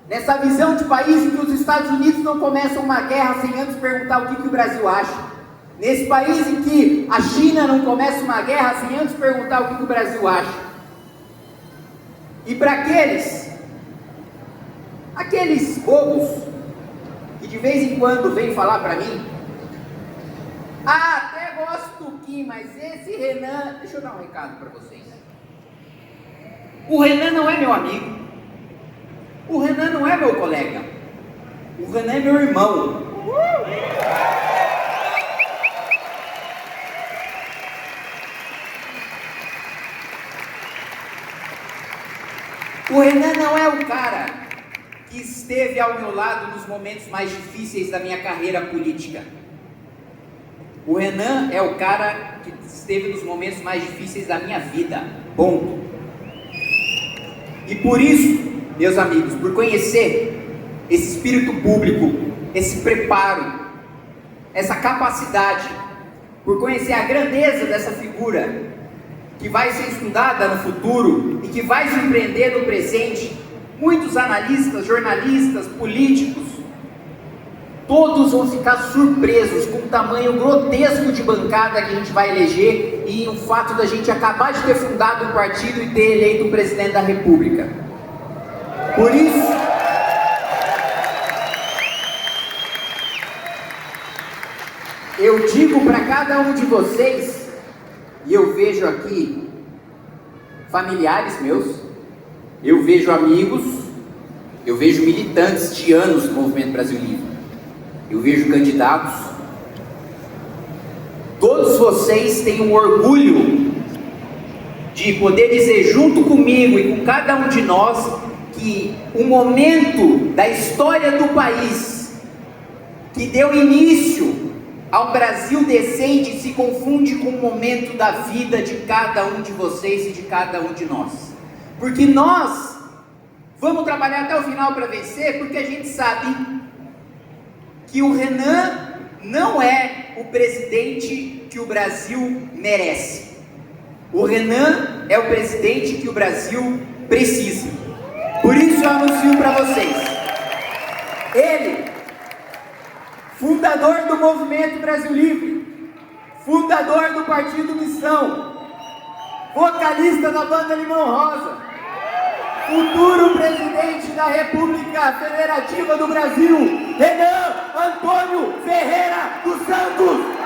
Nessa visão de país em que os Estados Unidos não começam uma guerra sem antes perguntar o que o Brasil acha. Nesse país em que a China não começa uma guerra sem antes perguntar o que o Brasil acha. E para aqueles bobos que de vez em quando vêm falar para mim, até gosto do Kim, mas esse Renan, deixa eu dar um recado para vocês. O Renan não é meu amigo. O Renan não é meu colega. O Renan é meu irmão. O Renan não é o cara que esteve ao meu lado nos momentos mais difíceis da minha carreira política. O Renan é o cara que esteve nos momentos mais difíceis da minha vida. Ponto. E por isso, meus amigos, por conhecer esse espírito público, esse preparo, essa capacidade, por conhecer a grandeza dessa figura que vai ser estudada no futuro e que vai surpreender no presente, muitos analistas, jornalistas, políticos, todos vão ficar surpresos com o tamanho grotesco de bancada que a gente vai eleger e o fato da gente acabar de ter fundado um partido e ter eleito o presidente da República. Por isso, eu digo para cada um de vocês, e eu vejo aqui familiares meus, eu vejo amigos, eu vejo militantes de anos do Movimento Brasil Livre, eu vejo candidatos, todos vocês têm um orgulho de poder dizer junto comigo e com cada um de nós que o momento da história do país que deu início a um Brasil decente se confunde com o momento da vida de cada um de vocês e de cada um de nós. Porque nós vamos trabalhar até o final para vencer, porque a gente sabe que o Renan não é o presidente que o Brasil merece. O Renan é o presidente que o Brasil precisa. Por isso eu anuncio para vocês, ele, fundador do Movimento Brasil Livre, fundador do Partido Missão, vocalista da banda Limão Rosa, futuro presidente da República Federativa do Brasil, Renan Antônio Ferreira dos Santos.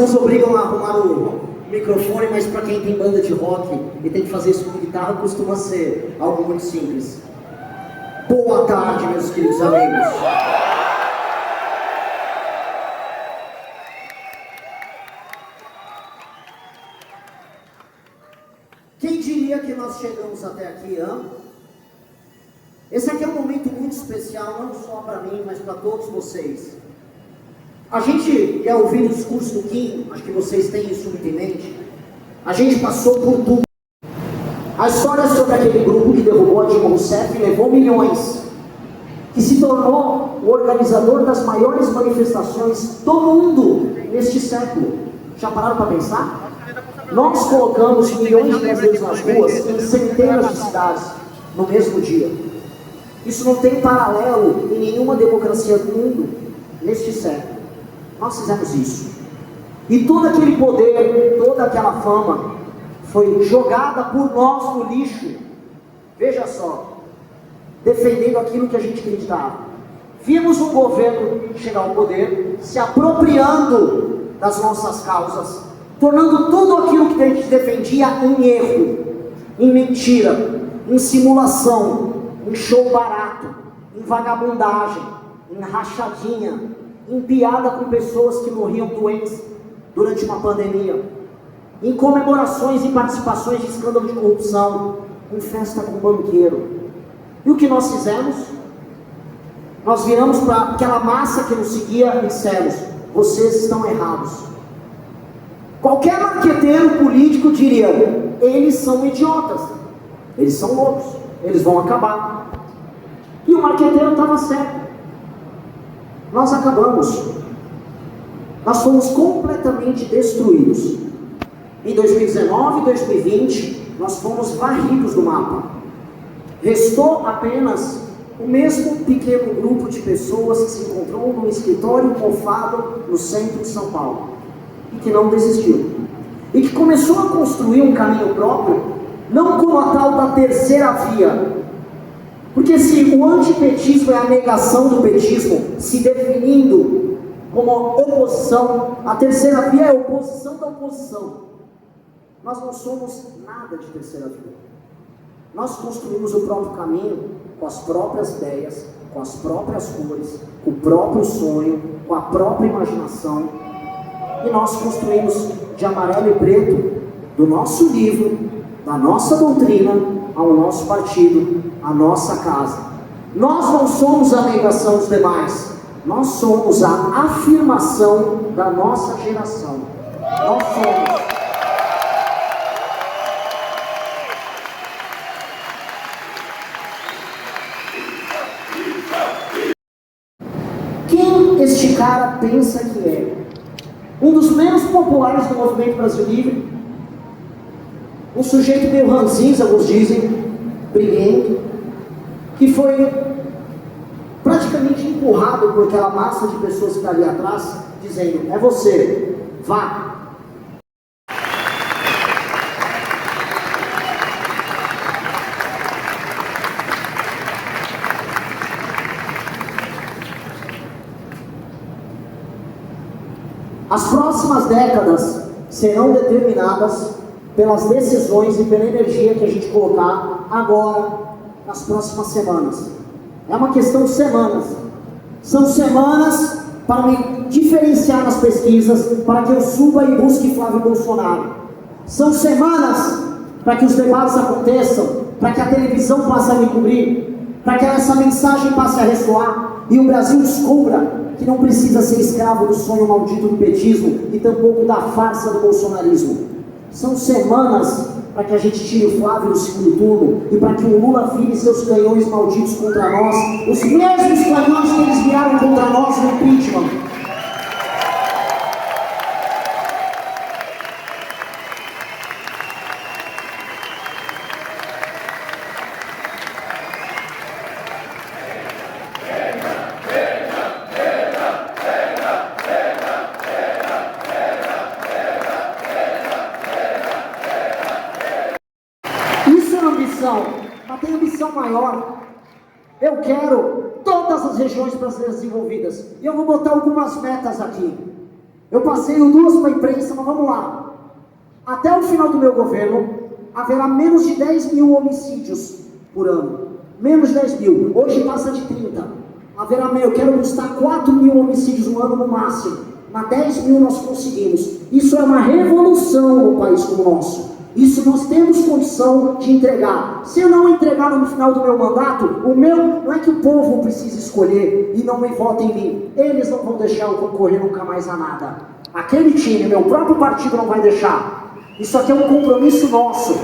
nos obrigam a arrumar o microfone, mas para quem tem banda de rock e tem que fazer isso com guitarra, costuma ser algo muito simples. Boa tarde, meus queridos amigos. Quem diria que nós chegamos até aqui, hein? Esse aqui é um momento muito especial, não só para mim, mas para todos vocês. A gente quer ouvir o discurso do Kim, acho que vocês têm isso muito em mente. A gente passou por tudo. A história sobre aquele grupo que derrubou a Dilma Rousseff levou milhões, que se tornou o organizador das maiores manifestações do mundo neste século. Já pararam para pensar? Nós colocamos milhões de brasileiros nas ruas em centenas de cidades no mesmo dia. Isso não tem paralelo em nenhuma democracia do mundo neste século. Nós fizemos isso. E todo aquele poder, toda aquela fama foi jogada por nós no lixo. Veja só, defendendo aquilo que a gente acreditava. Vimos um governo chegar ao poder, se apropriando das nossas causas, tornando tudo aquilo que a gente defendia em erro, em mentira, em simulação, em show barato, em vagabundagem, em rachadinha, em piada com pessoas que morriam doentes durante uma pandemia, em comemorações e participações de escândalo de corrupção, em festa com banqueiro. E o que nós fizemos? Nós viramos para aquela massa que nos seguia e dissemos: vocês estão errados. Qualquer marqueteiro político diria: eles são idiotas, eles são loucos, eles vão acabar. E o marqueteiro estava certo. Nós acabamos. Nós fomos completamente destruídos. Em 2019 e 2020, nós fomos varridos do mapa. Restou apenas o mesmo pequeno grupo de pessoas que se encontrou num escritório mofado no centro de São Paulo e que não desistiu. E que começou a construir um caminho próprio, não como a tal da terceira via. Porque se o antipetismo é a negação do petismo, se definindo como oposição, a terceira via é a oposição da oposição. Nós não somos nada de terceira via. Nós construímos o próprio caminho com as próprias ideias, com as próprias cores, com o próprio sonho, com a própria imaginação. E nós construímos de amarelo e preto, do nosso livro, da nossa doutrina, ao nosso partido, a nossa casa. Nós não somos a negação dos demais, nós somos a afirmação da nossa geração. Nós somos. Quem este cara pensa que é? Um dos menos populares do movimento Brasil Livre, um sujeito meio ranzinza, alguns dizem, briguento, que foi praticamente empurrado por aquela massa de pessoas que está ali atrás, dizendo: é você, vá. As próximas décadas serão determinadas pelas decisões e pela energia que a gente colocar agora, nas próximas semanas. É uma questão de semanas. São semanas para me diferenciar nas pesquisas, para que eu suba e busque Flávio Bolsonaro. São semanas para que os debates aconteçam, para que a televisão passe a me cobrir, para que essa mensagem passe a ressoar e o Brasil descubra que não precisa ser escravo do sonho maldito do petismo e tampouco da farsa do bolsonarismo. São semanas para que a gente tire o Flávio do segundo turno e para que o Lula vire seus canhões malditos contra nós, os mesmos canhões que eles viraram contra nós no impeachment. Mas tem ambição maior. Eu quero todas as regiões brasileiras desenvolvidas. E eu vou botar algumas metas aqui. Eu passeio 2 para a imprensa, mas vamos lá. Até o final do meu governo, haverá menos de 10 mil homicídios por ano. Menos de 10 mil. Hoje passa de 30. Haverá, eu quero buscar 4 mil homicídios no ano no máximo. Mas 10 mil nós conseguimos. Isso é uma revolução no país como o nosso. Isso nós temos condição de entregar. Se eu não entregar no final do meu mandato, não é que o povo precisa escolher e não me votem em mim. Eles não vão deixar eu concorrer nunca mais a nada. Aquele time, meu próprio partido não vai deixar. Isso aqui é um compromisso nosso.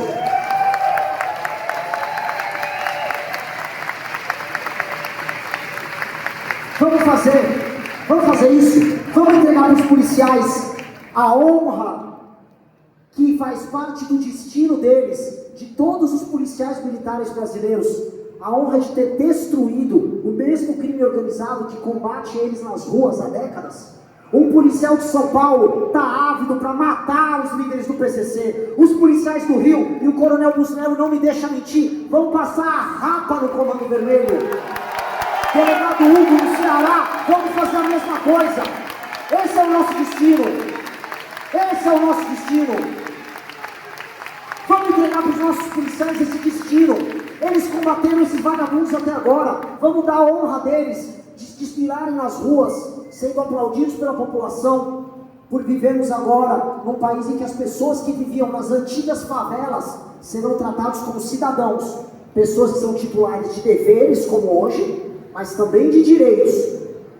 Vamos fazer isso. Vamos entregar para os policiais a honra que faz parte do destino deles, de todos os policiais militares brasileiros, a honra de ter destruído o mesmo crime organizado que combate eles nas ruas há décadas. Um policial de São Paulo está ávido para matar os líderes do PCC. Os policiais do Rio e o coronel Busnello, não me deixa mentir, vão passar a rapa no Comando Vermelho. Delegado Hugo no Ceará, vamos fazer a mesma coisa. Esse é o nosso destino. Esse é o nosso destino. Vamos entregar para os nossos policiais esse destino. Eles combateram esses vagabundos até agora. Vamos dar a honra deles de desfilarem nas ruas, sendo aplaudidos pela população, por vivermos agora num país em que as pessoas que viviam nas antigas favelas serão tratados como cidadãos. Pessoas que são titulares de deveres, como hoje, mas também de direitos.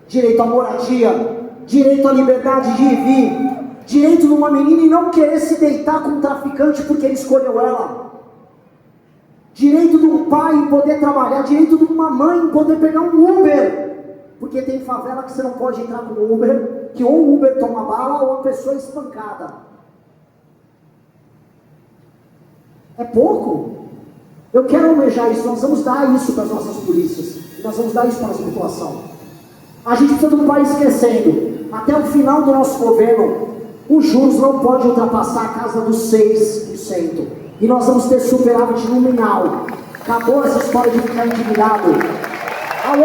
Direito à moradia, direito à liberdade de ir e vir, direito de uma menina e não querer se deitar com um traficante porque ele escolheu ela. Direito de um pai em poder trabalhar, direito de uma mãe em poder pegar um Uber. Porque tem favela que você não pode entrar com o Uber, que ou o Uber toma bala ou a pessoa é espancada. É pouco? Eu quero almejar isso, nós vamos dar isso para as nossas polícias. Nós vamos dar isso para a população. A gente precisa de um país crescendo. Até o final do nosso governo, os juros não podem ultrapassar a casa dos 6%. E nós vamos ter superávit nominal. Acabou essa história de ficar endividado. Ao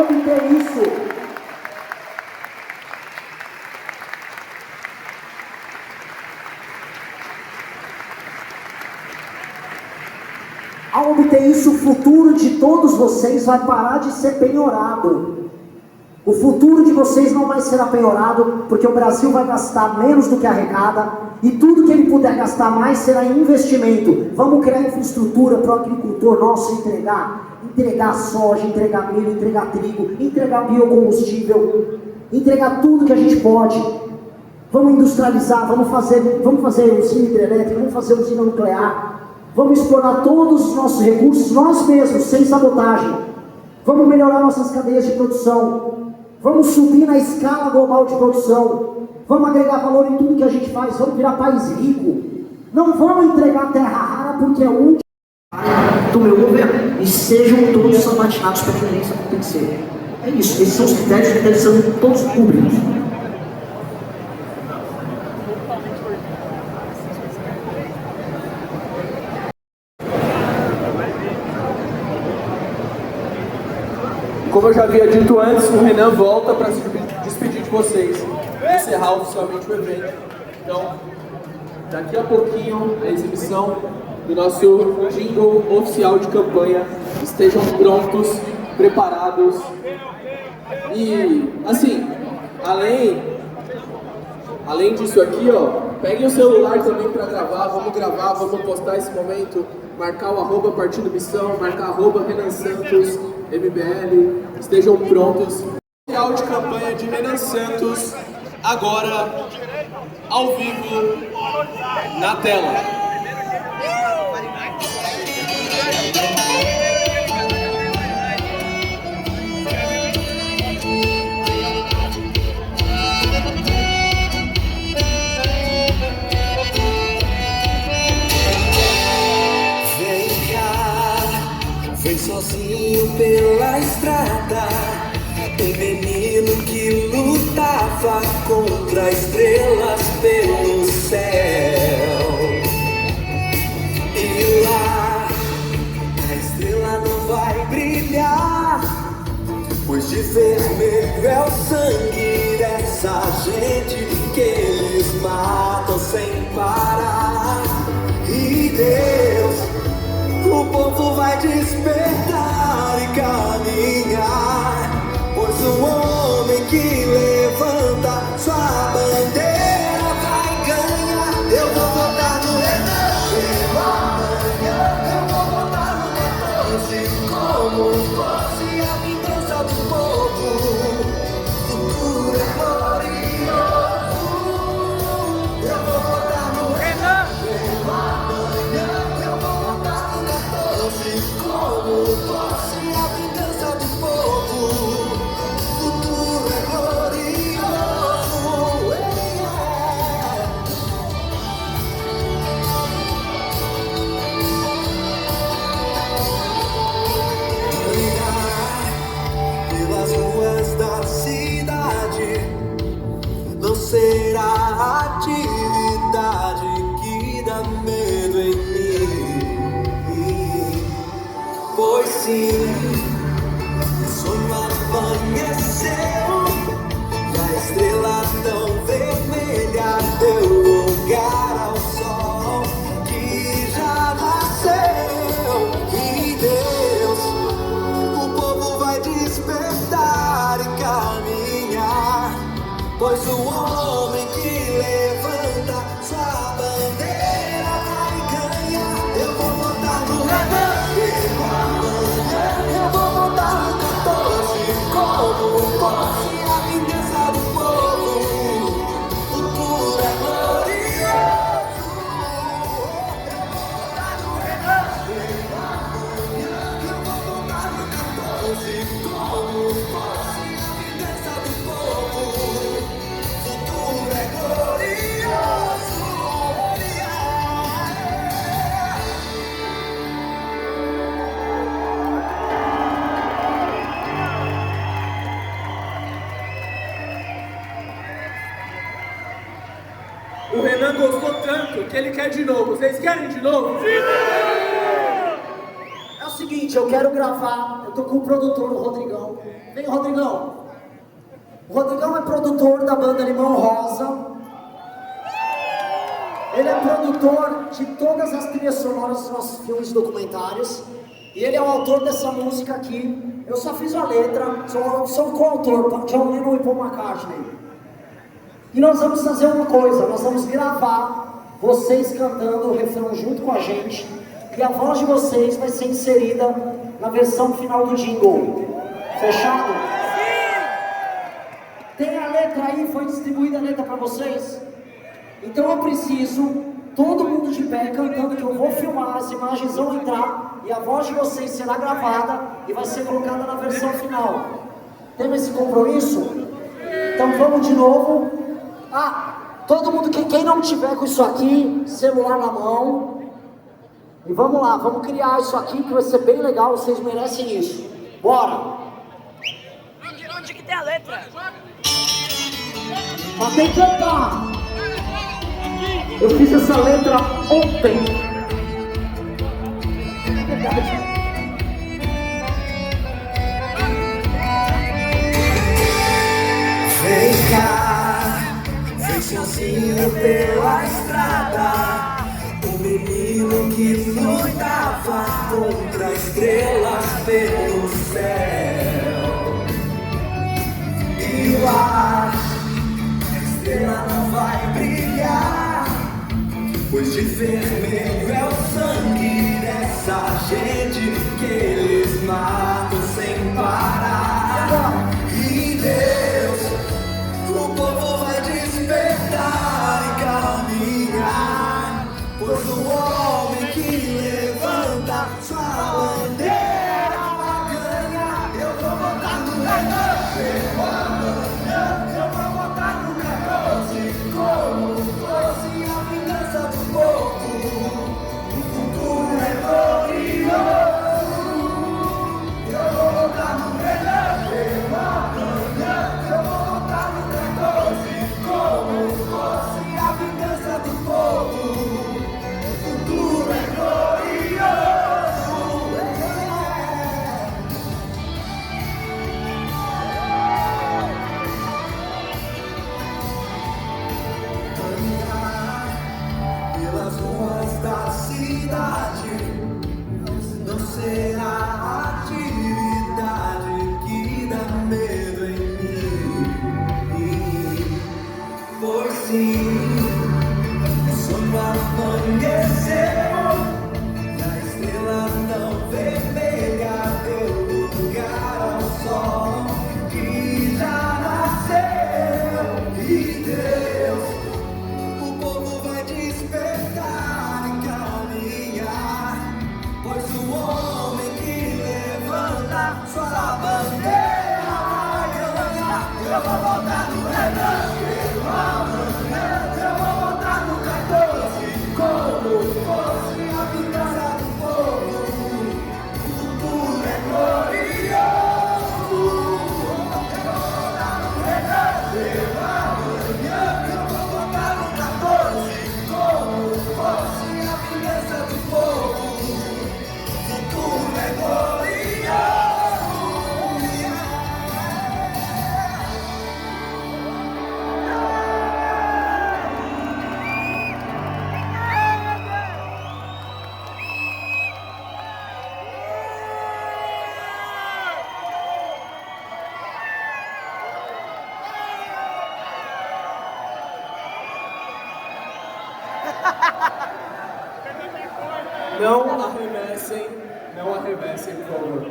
obter isso, o futuro de todos vocês vai parar de ser penhorado. O futuro de vocês não vai ser penhorado, porque o Brasil vai gastar menos do que arrecada, e tudo que ele puder gastar mais será em investimento. Vamos criar infraestrutura para o agricultor nosso entregar soja, entregar milho, entregar trigo, entregar biocombustível, entregar tudo que a gente pode. Vamos industrializar, vamos fazer usina hidrelétrica, vamos fazer usina nuclear. Vamos explorar todos os nossos recursos, nós mesmos, sem sabotagem. Vamos melhorar nossas cadeias de produção. Vamos subir na escala global de produção. Vamos agregar valor em tudo que a gente faz. Vamos virar país rico. Não vamos entregar terra rara porque é um do meu governo. E sejam todos sabatinados para que isso acontecer. É isso. Esses são os critérios são todos públicos. Como eu já havia dito antes, o Renan volta para se despedir de vocês, encerrar oficialmente o evento. Então, daqui a pouquinho, a exibição do nosso jingle oficial de campanha. Estejam prontos, preparados. E, assim, além disso aqui, ó, peguem o celular também para gravar, vamos postar esse momento, marcar o @Partido Missão, marcar @Renan Santos, MBL, estejam prontos. Oficial de campanha de Renan Santos, agora, ao vivo, na tela. Vem sozinho pela estrada, um menino que lutava contra estrelas pelo céu. E lá, a estrela não vai brilhar, Pois de vermelho é o sangue dessa gente que eles matam sem parar. E Deus, o povo vai despertar e caminhar, pois o homem que levanta sua bandeira vai ganhar. Eu vou votar no Renan, amanhã eu vou votar no 14, como fosse a vingança do povo. Futuro é glorioso. Eu vou votar no Renan, amanhã eu vou votar no 14, como fosse a vingança do povo. Futuro é glorioso. Pelas ruas da cidade não será a atividade que dá medo em mim, pois sim, o sonho amanheceu e a estrela tão vermelha deu lugar ao sol que já nasceu. E Deus, o povo vai despertar e caminhar, pois o homem que levanta sua bandeira vai ganhar. Eu vou votar no Renan, amanhã eu vou votar no 14, como fosse a vingança do povo. Futuro é glorioso. Eu vou votar no Renan, amanhã eu vou votar no 14, como fosse a vingança do povo. Futuro é glorioso. O Renan gostou tanto que ele quer de novo. Vocês querem de novo? É o seguinte, eu quero gravar, eu tô com o produtor, o Rodrigão. Vem, Rodrigão. O Rodrigão é produtor da banda Limão Rosa. Ele é produtor de todas as trilhas sonoras dos nossos filmes e documentários. E ele é o autor dessa música aqui. Eu só fiz a letra, sou o coautor, John Lennon e Paul McCartney. E nós vamos fazer uma coisa, nós vamos gravar vocês cantando o refrão junto com a gente. E a voz de vocês vai ser inserida na versão final do jingle. Fechado? Tem a letra aí, foi distribuída a letra para vocês? Então eu preciso, todo mundo de pé cantando, que eu vou filmar, as imagens vão entrar e a voz de vocês será gravada e vai ser colocada na versão final. Temos esse compromisso? Então vamos de novo. Todo mundo, quem não tiver com isso aqui, celular na mão. E vamos lá, vamos criar isso aqui que vai ser bem legal, vocês merecem isso. Bora! Onde que tem a letra? Mas tem que cantar! Eu fiz essa letra ontem. É verdade. Vem cá, vem sozinho pela estrada, o menino que lutava contra estrelas pelo céu. E lá, a estrela não vai brilhar, pois de vermelho é o sangue dessa gente que eles matam sem parar. E Deus, o povo vai despertar e caminhar, pois o homem que levanta sua bandeira vai ganhar. Eu vou votar no Renan, amanhã eu vou votar no 14, como fosse a vingança do povo. O futuro é glorioso. Eu vou votar no Renan, amanhã eu vou votar no 14, como fosse a vingança do povo. O futuro é glorioso. Sua bandeira vai levantar. Eu vou votar no Renan. Amanhã eu vou votar no 14. Como fosse a vingança do povo. O futuro é glorioso. Eu vou votar no Renan. Amanhã eu vou votar no 14. Como fosse a vingança do povo. O futuro é glorioso. Não arremessem, por favor.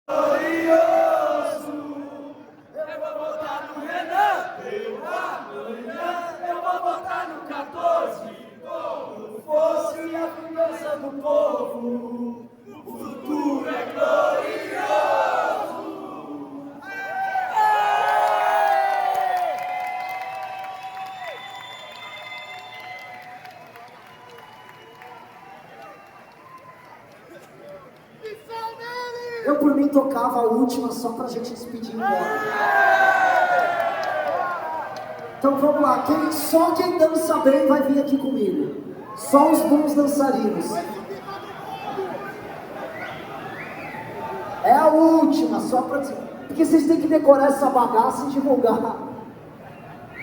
Glorioso, eu vou votar no Renan. Amanhã eu vou votar no 14. Como fosse a vingança do povo. O futuro é glorioso. Eu, por mim, tocava a última só pra gente despedir e ir embora. Então vamos lá, só quem dança bem vai vir aqui comigo. Só os bons dançarinos. É a última, só pra dizer. Porque vocês têm que decorar essa bagaça e divulgar.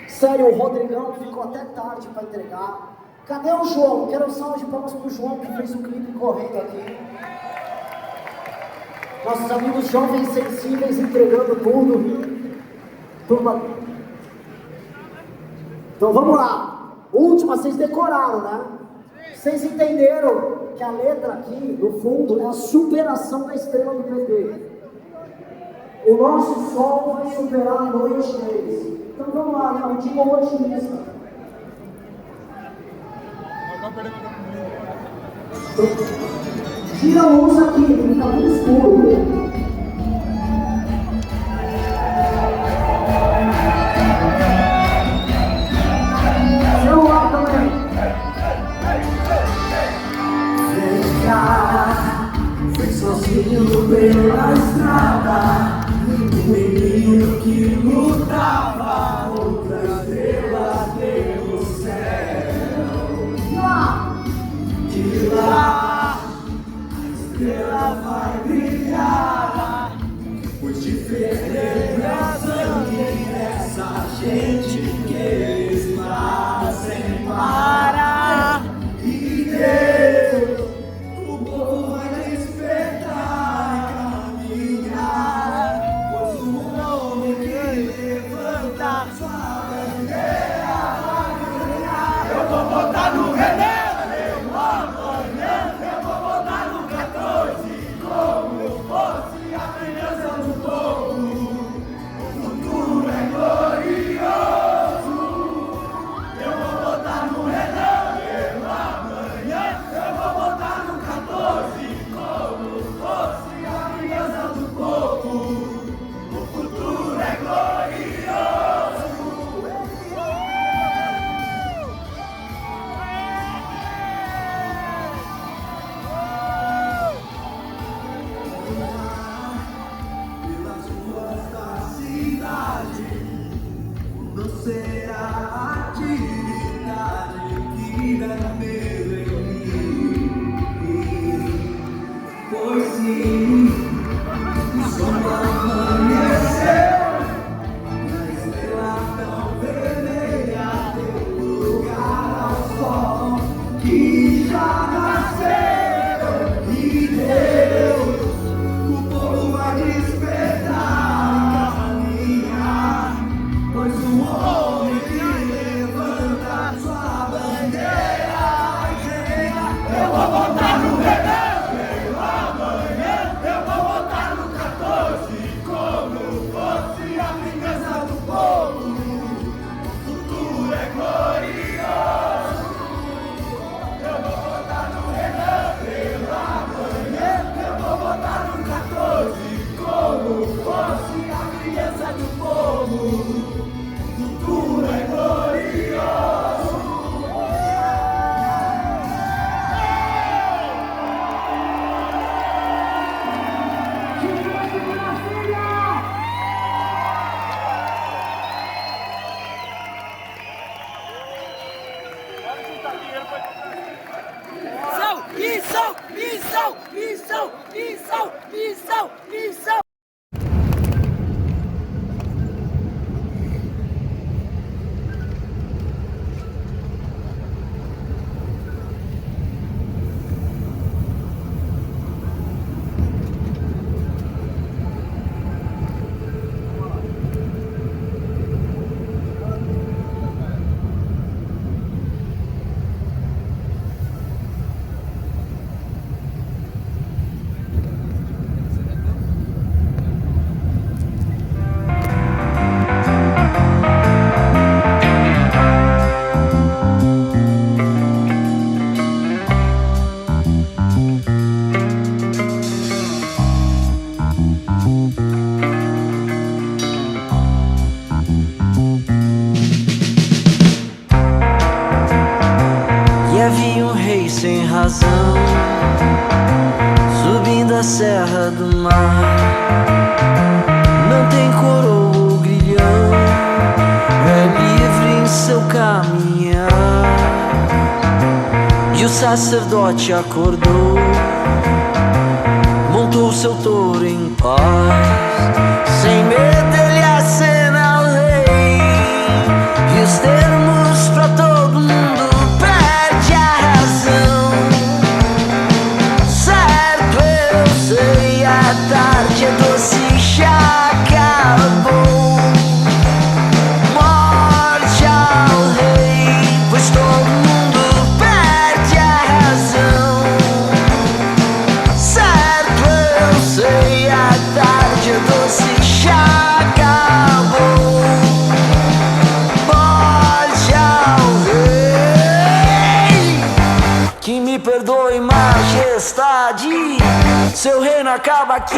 Sério, o Rodrigão ficou até tarde pra entregar. Cadê o João? Quero um salve de palmas pro João que fez o clipe correndo aqui. Nossos amigos jovens sensíveis entregando tudo. Turma. Então vamos lá. Última, vocês decoraram, né? Vocês entenderam que a letra aqui, no fundo, é a superação da estrela do PT. O nosso sol vai superar a noite deles. Então vamos lá, né? Um dia otimista. Tira a luz aqui, porque tá muito escuro. Celular também. Fui sozinho pela estrada, o menino que lutava, outra estrela pelo céu. De lá, a estrela vai brilhar, pois diferente é sangue dessa gente que eles fazem parar. E Deus, o povo vai despertar e caminhar, pois o nome que Lição! Sem razão, subindo a serra do mar. Não tem coroa ou grilhão, é livre em seu caminhar. E o sacerdote acordou, montou seu touro em paz. Sem medo ele acena a lei, e os termos pra todo mundo perde a razão. A tarde é doce, já acabou. Morte ao rei, pois todo mundo perde a razão. Certo, eu sei, a tarde é doce, já acabou. Morte ao rei, que me perdoe, majestade, seu reino acaba aqui.